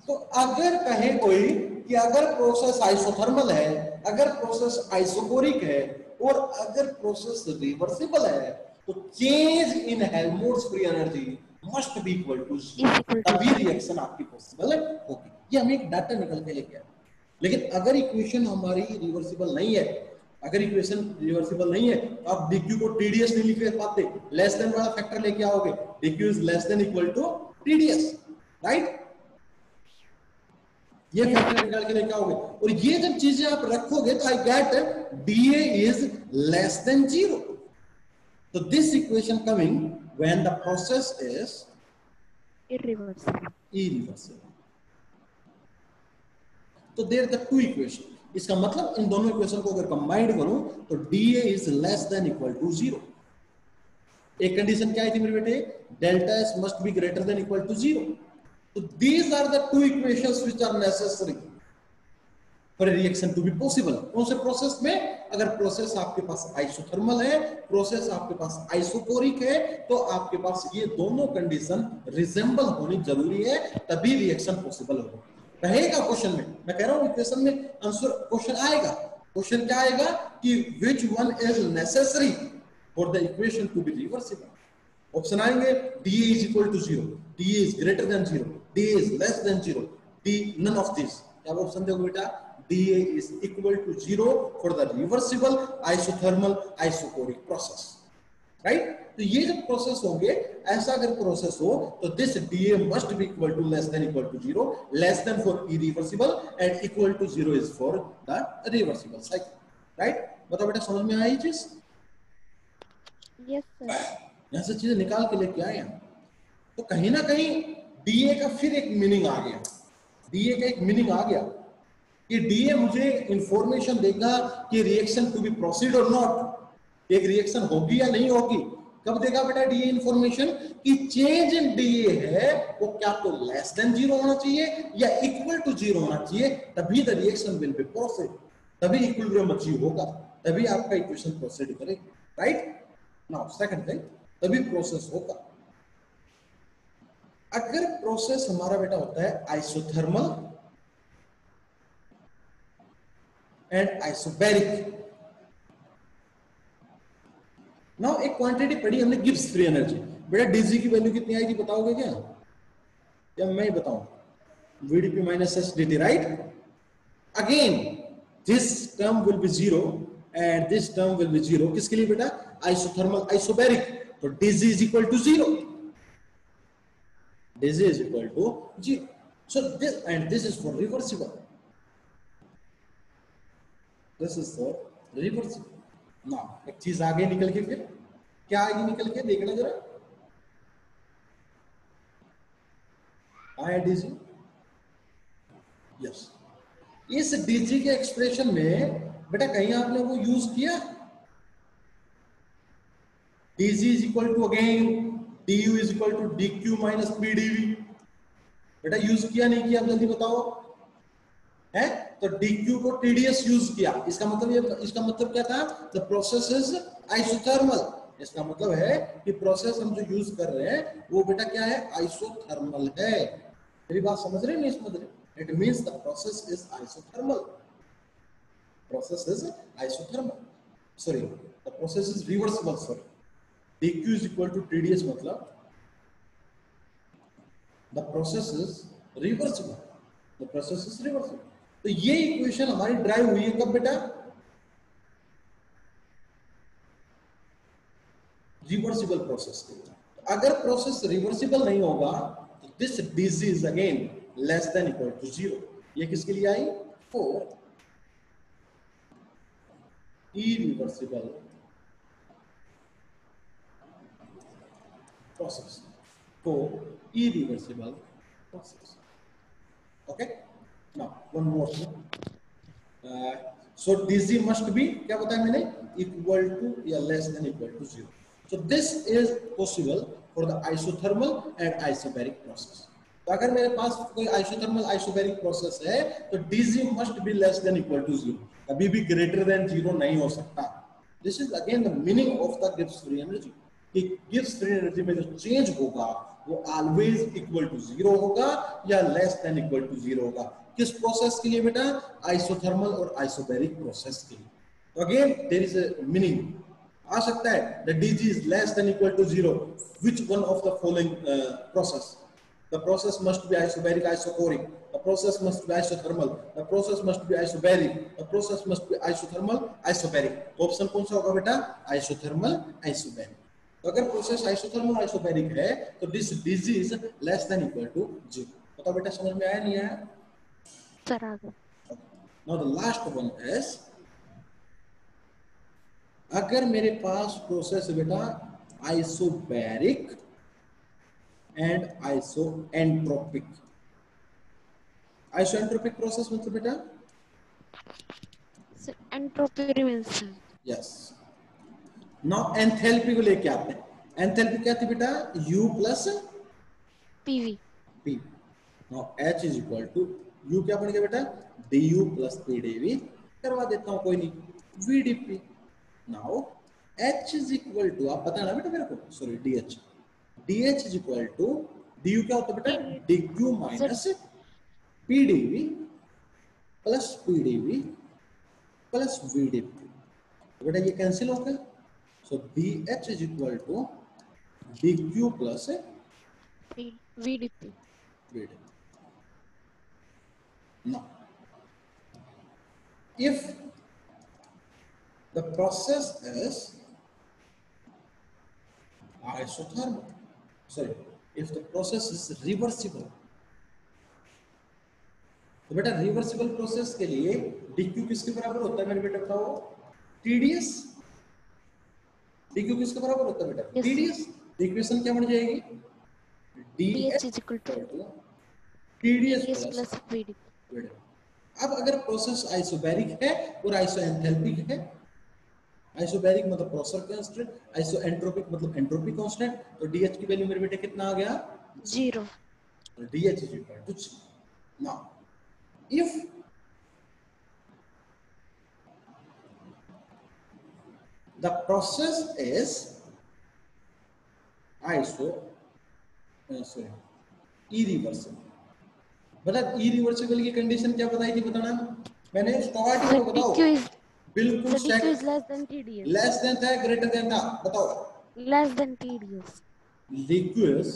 तो अगर कहे कोई कि अगर प्रोसेस आइसोथर्मल है, अगर प्रोसेस आइसोकोरिक है और अगर प्रोसेस रिवर्सिबल है, तो change in Helmholtz free energy must be equal to 0, तभी रिएक्शन आपकी पॉसिबल होगी। ये हमें एक डाटा निकल के लेके आया। लेकिन अगर इक्वेशन हमारी रिवर्सिबल नहीं है, अगर इक्वेशन रिवर्सिबल नहीं है, तो आप dq को TdS नहीं लिख पाते, लेस देन वाला फैक्टर लेके आओगे, dq is less than equal to TdS, right? ये फैक्टर निकाल के लेके आओगे, और ये जब चीजें आप रखोगे तो I get dA is less than 0। तो this equation coming when the process is irreversible। तो देयर द टू इक्वेशन। इसका मतलब इन दोनों इक्वेशन को अगर कंबाइंड करूं तो dA is less than equal to 0। एक कंडीशन क्या आई थी मेरे बेटे? Delta S must be greater than equal to 0। तो these are the two equations which are necessary for a reaction to be possible। कौन से प्रोसेस में? अगर प्रोसेस आपके पास आइसोथर्मल है, प्रोसेस आपके पास आइसोकोरिक है, तो आपके पास ये दोनों कंडीशन रिजेंबल होनी जरूरी है, तभी रिएक्शन पॉसिबल होगा। रहेगा क्वेश्चन में, मैं कह रहा हूं इक्वेशन में आंसर क्वेश्चन आएगा। क्वेश्चन क्या आएगा कि which one is necessary for the equation to be reversible। Option आएंगे dA is equal to 0, dA is greater than 0, dA is less than 0, none of this। क्या ऑप्शन देखो बेटा? dA is equal to 0 for the reversible isothermal isocoric process, right? तो ये जब process होंगे, ऐसा अगर प्रोसेस हो तो this dA must be equal to less than equal to 0, less than for irreversible and equal to 0 is for the reversible cycle, right? बताओ बेटा समझ में आई चीज? Yes sir. यहाँ से चीजें निकाल के लेके आए हैं। तो कहीं ना कहीं dA का फिर एक मीनिंग आ गया, dA का एक मीनिंग आ गया कि dA मुझे इंफॉर्मेशन देगा कि रिएक्शन टू बी प्रोसीड और नॉट, एक रिएक्शन होगी या नहीं होगी। कब देगा बेटा dA इंफॉर्मेशन? कि चेंज इन dA है वो क्या तो लेस देन 0 होना चाहिए या इक्वल टू 0 होना चाहिए, तभी the reaction will be proceed, तभी इक्विलिब्रियम अचीव होगा। तभी आपका इक्वेशन प्रोसीड करेगा, राइट। नाउ सेकंड थिंग, तभी प्रोसेस होगा। अगर प्रोसेस हमारा बेटा होता है आइसोथर्मल एंड आइसोबैरिक। नाउ एक क्वांटिटी पढ़ी हमने, गिब्स फ्री एनर्जी। बेटा डीजी की वैल्यू कितनी आएगी बताओगे क्या, या मैं ही बताऊं? VDP minus S dt, right. Again this term will be zero and this term will be zero. किसके लिए बेटा? Isothermal isobaric. तो dg is equal to zero, dg is equal to 0. So this, and this is for reversible. This is for reversible. Now एक चीज आगे निकल के, फिर क्या आगे निकल के देखना जरा, आया dg। यस, इस dg के एक्सप्रेशन में बेटा कहीं आपने वो यूज किया, dg is equal to again du is equal to dq minus pdv। बेटा यूज किया नहीं किया, आप जल्दी बताओ। है तो dq को tds यूज किया। इसका मतलब क्या था? The process is isothermal. इसका मतलब है कि प्रोसेस हम जो यूज कर रहे हैं वो बेटा क्या है? आइसोथर्मल है। मेरी बात समझ रहे हैं नहीं समझ रहे? It means the process is isothermal. Process is isothermal, sorry the process is reversible. Sorry, dq is equal to tds मतलब the process is reversible, the process is reversible। तो ये इक्वेशन हमारी ड्राइव हुई है कब बेटा? रिवर्सिबल प्रोसेस के लिए। अगर प्रोसेस रिवर्सिबल नहीं होगा तो this dc is again less than equal to zero. ये किसके लिए आई? For irreversible process, for irreversible process। Okay, now one more thing, so dc must be क्या बताया मैंने? equal to या less than equal to zero। so this is possible for the isothermal and isobaric process। तो अगर मेरे पास कोई isothermal isobaric process है तो dc must be less than equal to zero, कभी भी greater than zero नहीं हो सकता। this is again the meaning of the Gibbs free energy, कि गिब्स फ्री एनर्जी में जो चेंज होगा वो ऑलवेज इक्वल टू जीरो होगा या less than equal to zero होगा। किस प्रोसेस के लिए बेटा? आइसोथर्मल और आइसोबैरिक प्रोसेस के लिए। तो again there is a meaning आ सकता है, the dg is less than equal to zero, which one of the following process? The process must be isobaric isochoric, the process must be isothermal, the process must be isobaric, the process must be isothermal isobaric। Option कौन सा होगा बेटा? Isothermal isobaric. तो अगर process isothermal isobaric है तो this dg is less than equal to zero. बताओ बेटा समझ में आया नहीं आया? सर आ गया। Now the last one is, अगर मेरे पास प्रोसेस बेटा isobaric and isoentropic. Isoentropic process मतलब बेटा sir entropy remains. Yes. Now enthalpy को लेके आते हैं। एंथैल्पी क्या थी बेटा? U plus PV. P। Now H is equal to U क्या बन गया बेटा? DU plus PdV। करवा देता हूं, कोई नहीं, VdP। Now H is equal to, आप बताना बेटा मेरे को, sorry DH। DH is equal to DU क्या होता है बेटा? DQ minus PdV plus PdV plus VdP। बेटा ये कैंसिल हो गया, so DH is equal to DQ plus VDP। VdP। Now, if the process is isothermal, sorry, if the process is reversible, तो बेटा रिवर्सिबल प्रोसेस के लिए dq किसके बराबर होता है मेरे बेटा बताओ? TdS। dq किसके बराबर होता है बेटा? Yes, TdS। इक्वेशन क्या बन जाएगी? DH is equal to TdS TDS plus plus VDP। VdP। अब अगर प्रोसेस आइसोबैरिक है और आइसोएंथैल्पिक है, आइसोबैरिक मतलब प्रोसेस कांस्टेंट, आइसोएंट्रोपिक मतलब एंट्रोपी कांस्टेंट, तो DH की वैल्यू मेरे बेटे कितना आ गया? 0। DH is equal to 0। Now if the process is iso sorry irreversible. मतलब इरिवर्सिबल की कंडीशन क्या बताई थी, बताना मैंने स्टार्ट में, बताओ बिल्कुल DQ is less than TDS, less than था ग्रेटर देन था, बताओ less than TDS, DQ is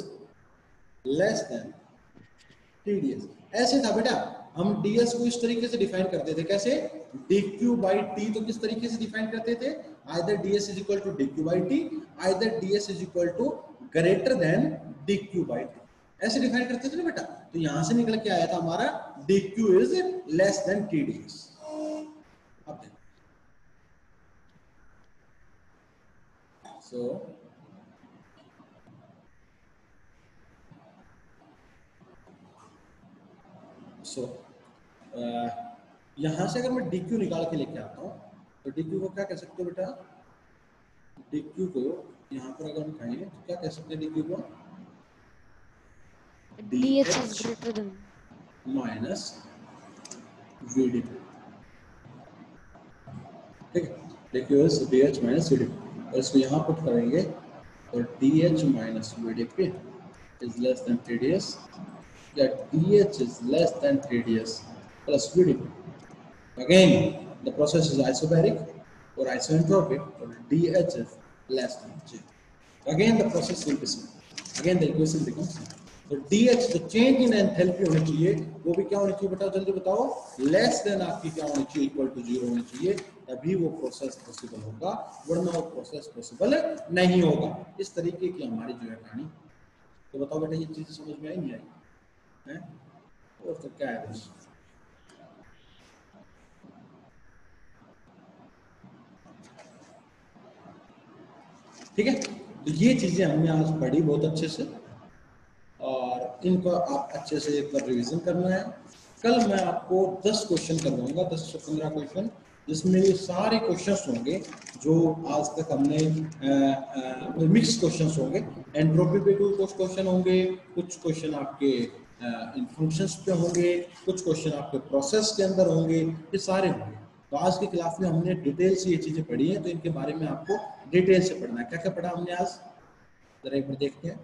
less than TDS। ऐसे था बेटा, हम DS को इस तरीके से डिफाइन करते थे, कैसे DQ by T, तो किस तरीके से डिफाइन करते थे, either DS is equal to DQ by T, either DS is equal to greater than DQ by T, ऐसे डिफाइन करते थे ना बेटा। तो यहां से निकल के आया था हमारा DQ is less than TDS। अब देखो, सो यहां से अगर मैं DQ निकाल के लेके आता हूं तो DQ को क्या कह सकते हो बेटा, DQ को यहाँ पर अगर हम कहें तो क्या कह सकते हैं, DQ को DH is greater than minus VD, ठीक है, DQ is DH minus VD, और इसको यहाँ पुट करेंगे और DH minus VDP is less than TDS, या DH is less than TDS plus VDP। Again, the process is isobaric or isoentropic, or DH is less than G. Again, the process will be same. Again, the equation becomes same. So DH, the change in enthalpy होनी चाहिए, वो भी क्या होनी चाहिए बताओ, जल्दी बताओ, लेस देन आपकी क्या होनी चाहिए, इक्वल टू 0 होनी चाहिए, तभी वो प्रोसेस पॉसिबल होगा, वरना वो प्रोसेस पॉसिबल नहीं होगा। इस तरीके की हमारी जो है कहानी। तो बताओ बेटा, ये चीजें समझ में आई नहीं आई है? और तो क्या है बस, ठीक है। तो ये चीजें हमने आज पढ़ी बहुत अच्छे से, और इनको आप अच्छे से एक बार रिवीजन करना है। कल मैं आपको 10 क्वेश्चन करवाऊंगा, 10 से 15 क्वेश्चन, जिसमें ये सारे क्वेश्चंस होंगे जो आज तक हमने मिक्स क्वेश्चंस होंगे। एंट्रोपी पे कुछ क्वेश्चन होंगे, कुछ क्वेश्चन आपके इन फंक्शंस पे होंगे, कुछ क्वेश्चन आपके प्रोसेस के अंदर होंगे, ये सारे होंगे। तो आज की क्लास में हमने डिटेल से ये चीजें पढ़ी हैं, तो इनके बारे में आपको डिटेल से पढ़ना है। क्या क्या पढ़ा हमने आज, जरा एक बार देखते हैं।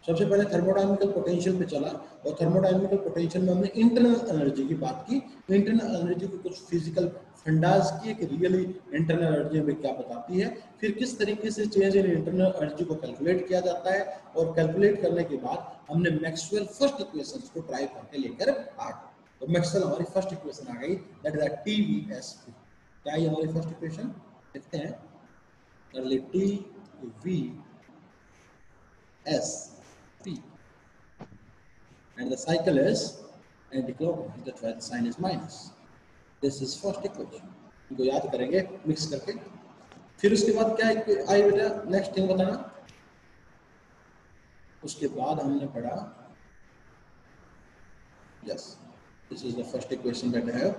सबसे पहले थर्मोडायनामिकल पोटेंशियल पे चला, और थर्मोडायनामिकल पोटेंशियल में हमने इंटरनल एनर्जी की बात की। इंटरनल एनर्जी को कुछ फिजिकल फंडास किए कि रियली इंटरनल एनर्जी हमें क्या बताती है, फिर किस तरीके से चेंज इन इंटरनल एनर्जी को कैलकुलेट किया जाता है, और कैलकुलेट करने के बाद हमने मैक्सवेल फर्स्ट इक्वेशंस को ट्राई करके लेकर आ गए। तो मैक्सवेल हमारी फर्स्ट इक्वेशन आ गई, दैट इज TVSP। क्या है हमारी फर्स्ट इक्वेशन, देखते हैं। TVSP, and the cycle is anti-clockwise, that's why the sign is minus. This is first equation, इनको याद करेंगे मिक्स करके। फिर उसके बाद क्या आई बेटा, नेक्स्ट थिंग बताना। उसके बाद हमने पढ़ा, yes, this is the first equation that I have.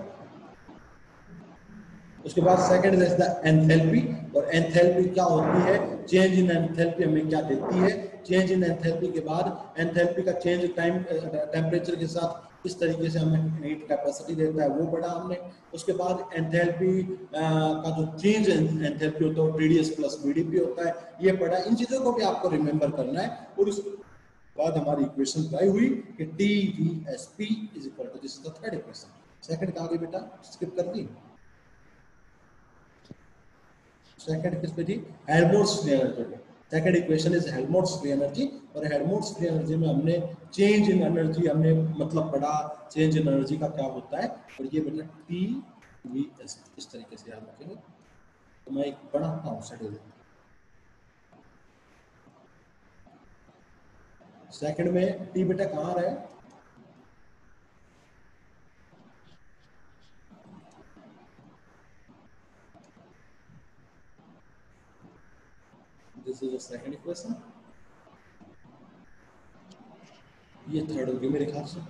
उसके बाद सेकंड इज द एंथैल्पी, और एंथैल्पी क्या होती है, चेंज इन एंथैल्पी हमें क्या देती है। चेंज इन एंथैल्पी के बाद एंथैल्पी का चेंज टाइम टेम्परेचर के साथ किस तरीके से हमें हीट कैपेसिटी देता है, वो पढ़ा हमने। उसके बाद एंथैल्पी का जो चेंज एंथैल्पी होता है वो TDS प्लस VDP होता है, ये पढ़ा। इन चीजों को भी आपको रिमेंबर करना है। और उसके बाद हमारी इक्वेशन आई हुई कि TVSP is equal to, this is the third equation. Second कहाँ गई बेटा, स्किप कर दी। सेकंड किस पे थी, हेल्महोल्ट्ज़ फ्री एनर्जी पे। Second equation is Helmholtz free energy, और हेल्महोल्ट्ज़ फ्री एनर्जी में हमने चेंज इन एनर्जी हमने मतलब पढ़ा, चेंज इन एनर्जी का क्या होता है, और ये बेटा TVS इस तरीके से याद रखेंगे। तो मैं एक बढ़ाता हूँ शेड्यूल। सेकंड में T बेटा कहाँ रहा है, this is the second equation. ये थर्ड होगी मेरे ख्याल से।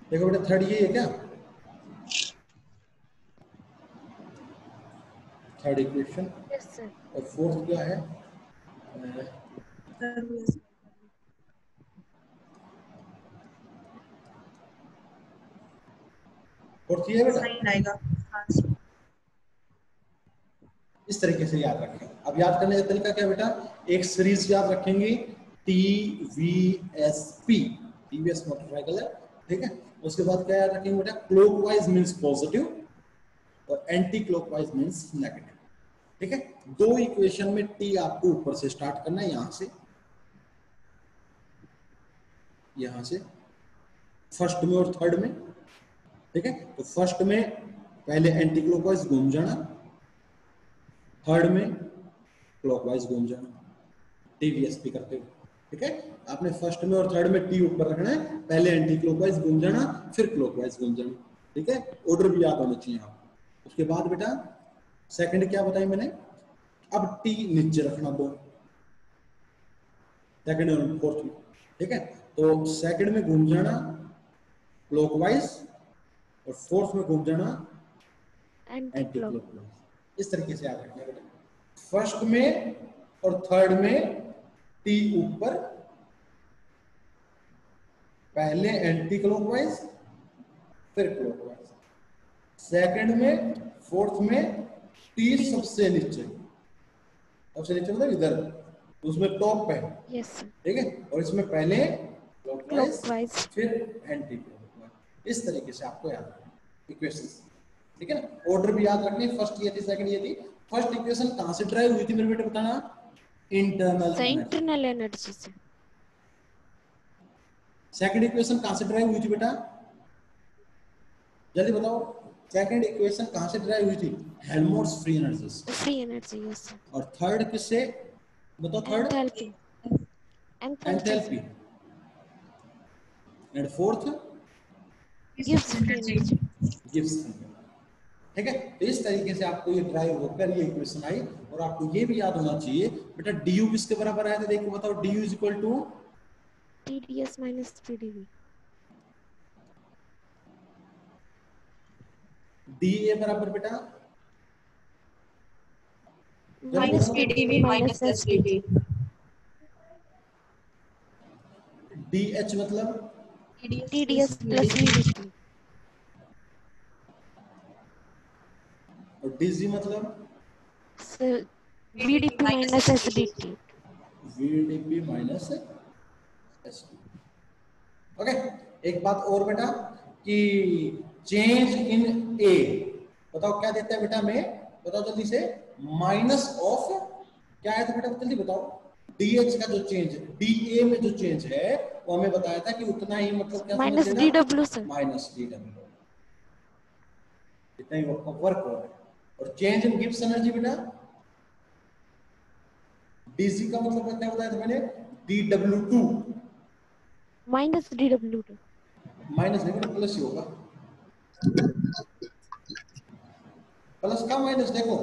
देखो बेटा, थर्ड ये है क्या, थर्ड इक्वेशन। yes sir, और फोर्थ क्या है, फोर्थ ये बेटा साइन आएगा। हाँ इस तरीके से याद रखें। अब याद करने का तरीका क्या बेटा, एक सीरीज याद रखेंगे TVSP, TVS मोटरसाइकिल है, ठीक है। उसके बाद क्या याद रखेंगे बेटा, क्लॉकवाइज मींस पॉजिटिव और एंटी क्लॉकवाइज मींस नेगेटिव, ठीक है। दो इक्वेशन में T आपको ऊपर से स्टार्ट करना है, यहां से फर्स्ट में और थर्ड में, ठीक है। तो फर्स्ट में पहले एंटी क्लॉकवाइज घूम जाना, थर्ड में क्लॉकवाइज घूम जाना, TVSP करते हुए, ठीक है। आपने फर्स्ट में और थर्ड में T ऊपर रखना है, पहले एंटी क्लॉकवाइज घूम जाना, फिर क्लॉकवाइज घूम जाना, ठीक है। ऑर्डर भी याद होना चाहिए आपको। उसके बाद बेटा सेकंड क्या बताई मैंने, अब T नीचे रखना दो, सेकंड और फोर्थ में, ठीक है। तो सेकंड में घूम जाना क्लॉकवाइज और फोर्थ में घूम जाना एंटी क्लॉकवाइज, इस तरीके से याद रखना बेटा। फर्स्ट में और थर्ड में T ऊपर, पहले एंटी क्लॉकवाइज फिर क्लॉकवाइज, सेकंड में फोर्थ में T सबसे नीचे, मतलब इधर, उसमें टॉप पे, यस ठीक है। और इसमें पहले क्लॉकवाइज क्लॉकवाइज फिर एंटी क्लॉकवाइज, इस तरीके से आपको याद रखना इक्वेशंस, ठीक है ना। ऑर्डर भी याद रखनी, फर्स्ट ये थी, सेकंड ये थी। फर्स्ट इक्वेशन कहां से ड्राइव हुई थी मेरे बेटे बताना, इंटरनल एनर्जी। इंटरनल एनर्जी से। सेकंड इक्वेशन कहां से ड्राइव हुई थी बेटा, जल्दी बताओ, सेकंड इक्वेशन कहां से ड्राइव हुई थी, हेल्महोल्ट्ज फ्री एनर्जी से। Free energy, yes. और थर्ड किससे बताओ, third enthalpy, enthalpy, and fourth gives free energy. Gives, ठीक है। तो इस तरीके से आपको ये ड्राइव होकर ये इक्वेशन आई। और आपको ये भी याद होना चाहिए बेटा, du किसके बराबर आया था, देखो बताओ, du is equal to TDS minus TDV। dA बराबर बेटा minus TDV minus SDT। dH मतलब TDS प्लस VDT। और dG मतलब VDP minus SDT। VDP minus SDT। Okay, एक बात और बेटा कि चेंज इन A बताओ क्या देता है बेटा, मैं बताओ जल्दी से, माइनस ऑफ क्या आया था बेटा, जल्दी बताओ। DH का जो चेंज है, DA में जो चेंज है वो हमें बताया था कि उतना ही, मतलब क्या समझ माइनस लेना, DW सर। माइनस DW, इतना ही वर्क हो रहा है। और चेंज इन गिब्स एनर्जी बेटा, DC का मतलब क्या बताया था मैंने, DW2 माइनस DW2। माइनस नहीं बेटा, प्लस ही होगा, प्लस का माइनस देखो,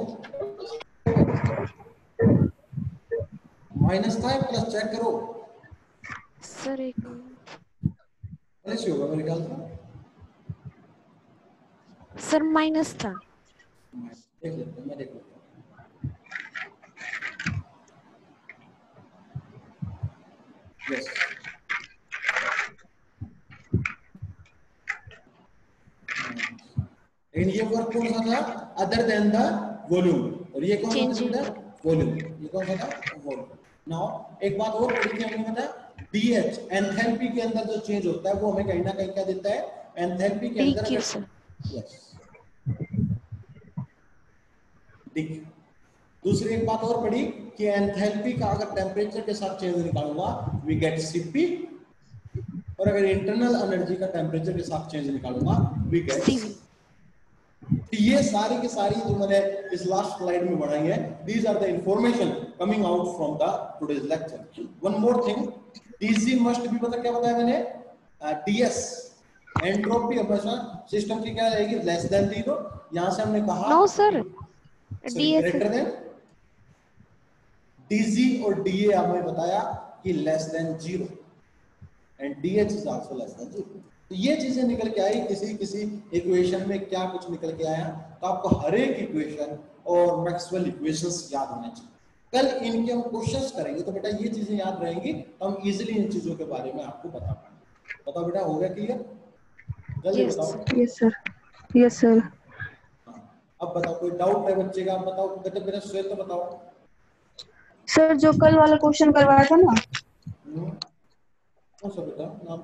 माइनस था या प्लस, चेक करो, सर एक मिनट, प्लस ही होगा मेरे ख्याल से, सर माइनस था। देख लेते हैं, मैं देख लेता हूँ। यस, लेकिन ये वर्क कौन सा था, अदर देन द वॉल्यूम, और ये कौन सा था बेटा, वॉल्यूम, ये कौन सा था, वॉल्यूम। नाउ एक बात और पढ़ी थी हमने बेटा, DH एंथैल्पी के अंदर जो चेंज होता है वो हमें कहीं ना कहीं क्या देता है, एंथैल्पी के अंदर, DQ सर। यस, ठीक। दूसरी एक बात और पढ़ी कि एंथैल्पी का अगर टेम्परेचर के साथ चेंज निकालूंगा वी गेट Cp, और अगर इंटरनल एनर्जी का टेम्परेचर के साथ चेंज निकालूंगा वी गेट CV। ये सारी की सारी जो मैंने इस लास्ट स्लाइड में बढ़ाई है, these are the information coming out from the today's lecture. One more thing, DC must भी, पता क्या बताया मैंने, ds एंट्रोपी हमेशा सिस्टम की क्या रहेगी, लेस देन 0। यहां से हमने कहा no sir, sorry DS greater than, dg और da हमें बताया कि less than 0 and dh is also less than 0। तो ये चीजें निकल के आई, किसी इक्वेशन में क्या कुछ निकल के आया, तो आपको हर एक इक्वेशन और मैक्सवेल इक्वेशंस याद होने चाहिए। कल इनके हम क्वेश्चंस करेंगे तो बेटा ये चीजें याद रहेंगी, तो हम इजीली इन चीजों के बारे में आपको बता पाएंगे। बताओ बेटा, हो गया क्लियर, जल्दी यस बताओ। Sir. Yes sir. Yes sir. अब बताओ कोई डाउट है बच्चे का? आप बताओ बेटा, मेरा स्वेल तो बताओ। सर जो कल वाला क्वेश्चन करवाया था ना, कौन सा बेटा नाम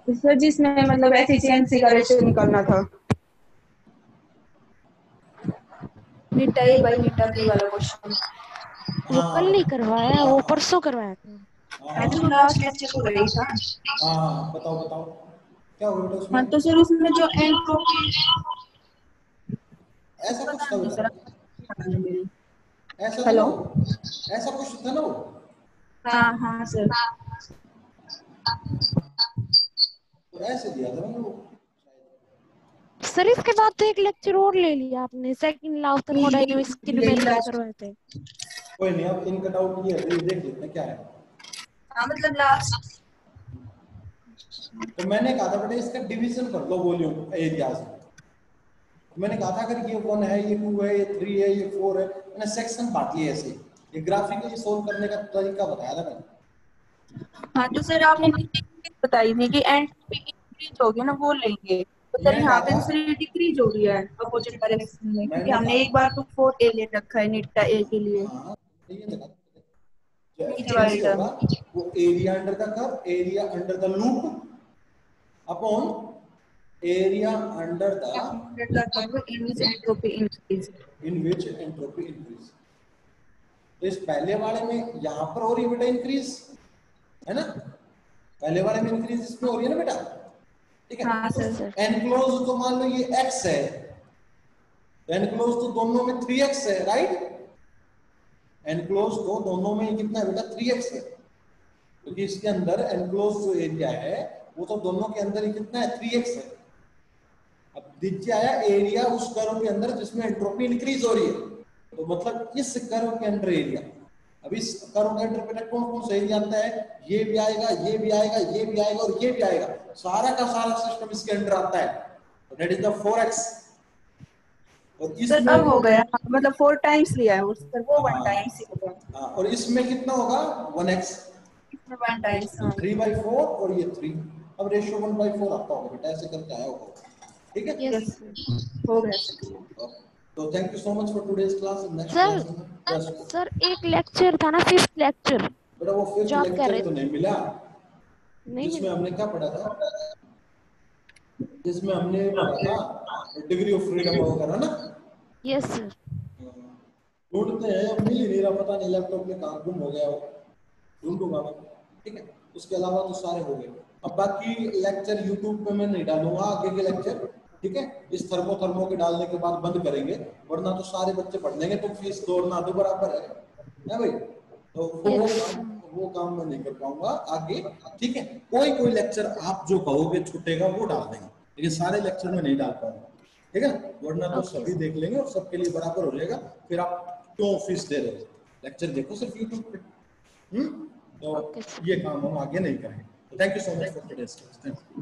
तो सर जिसमें मतलब एफिशिएंसी का रेशियो निकालना था, नीटा ए बाई नीटा बी वाला क्वेश्चन। वो कल नहीं करवाया, वो परसों करवाया था। आई थिंक लास्ट लेक्चर को गई था। हाँ बताओ बताओ क्या हो बेटा उसमें? हाँ तो सर उसमें जो एंट्रोपी, ऐसा कुछ था बेटा? ऐसा था हेलो, ना? ऐसा कुछ था ना वो? हाँ हाँ सर। तो ऐसे दिया था ना वो। सर इसके बाद तो एक लेक्चर और ले लिया आपने, सेकंड लॉ ऑफ थर्मोडायनामिक्स के न्यूमेरिकल करवाए थे। कोई नहीं, अब इनका डाउट ये है, ये देख लेते हैं क्या है। हाँ मतलब लास्ट, तो मैंने कहा था बेटा इसका डिवीजन कर लो वॉल्यूम एरिया से। मैंने कहा था अगर ये 1 है, ये 2 है, ये 3 है, ये 4 है, मैंने सेक्शन बांट लिए ऐसे। ये ग्राफिकली सोल्व करने का तरीका बताया था मैंने। हाँ तो सर आपने बताई थी कि एंट्रोपी इंक्रीज होगी ना वो लेंगे, तो सर मैं यहाँ कहा पे था, दूसरी डिक्रीज हो रही है अपोजिट डायरेक्शन में, क्योंकि मैंने हमने कहा, एक बार तो 4 ए ले रखा है नीटा ए के लिए। हाँ ये देखा था, जो नीचे वाली एफिशिएंसी होगा वो area under the curve, area under the loop upon area under the entropy increase. In which entropy increase. तो इस पहले वाले में यहाँ पर हो रही है बेटा इंक्रीज, है ना? पहले वाले में इंक्रीज इसमें हो रही है ना बेटा, ठीक है? हाँ तो सर। एनक्लोज तो मान लो ये x है, एनक्लोज तो दोनों में 3x है, राइट? एनक्लोज तो दोनों में कितना है बेटा? 3x है, क्योंकि इसके अंदर एनक्लोज जो एरिया है वो तो दोनों के अंदर ही कितना है? 3x है। अब नीचे आया एरिया उस कर्व के अंदर जिसमें एंट्रोपी इंक्रीज हो रही है, तो मतलब इस कर्व के अंदर एरिया। अब इस कर्व के अंदर बेटा कौन कौन सा एरिया आता है? ये भी आएगा, ये भी आएगा, ये भी आएगा और ये भी आएगा, सारा का सारा सिस्टम इसके अंदर आता है। That is the 4x। और सर इसमें अब हो गया, मतलब 4 टाइम्स लिया है सर, वो 1 हाँ, टाइम्स ही होगा। हाँ, और इसमें कितना होगा? 1x। इसमें 1 टाइम्स। तो 3/4 और ये 3। अब रेशियो 1/4 आता होगा बेटा, ऐसे करके आया होगा, ठीक है? यस हो गया। तो thank you so much for today's class. Next sir. Class में सर एक लेक्चर था ना, 5th लेक्चर, बेटा वो फिफ्थ जो आप कह लेक्चर रहे तो थे। नहीं मिला, नहीं जिसमें मिला। हमने क्या पढ़ा था? जिसमें हमने पढ़ा था डिग्री ऑफ फ्रीडम वगैरह ना। Yes sir. ढूंढते हैं, अब मिल ही नहीं रहा, पता नहीं लैपटॉप में कहाँ गुम हो गया हो, ढूंढूंगा मैं, ठीक है? उसके अलावा तो सारे हो गए। अब बाकी लेक्चर यूट्यूब पे मैं नहीं डालूंगा आगे के लेक्चर, ठीक है? इस थर्मो के डालने के बाद बंद करेंगे, वरना तो सारे बच्चे पढ़ लेंगे तो फीस दौड़ना तो बराबर है भाई? तो वो काम मैं नहीं कर पाऊंगा आगे, ठीक है? कोई लेक्चर आप जो कहोगे छूटेगा वो डाल देंगे, लेकिन सारे लेक्चर में नहीं डाल पाऊंगा, ठीक है? वरना तो सभी देख लेंगे और सबके लिए बराबर हो जाएगा। फिर आप क्यों फीस दे रहे हो? लेक्चर देखो सिर्फ यूट्यूब पे। तो ये काम हम आगे नहीं करेंगे। Thank you so much for today's class. Thank you.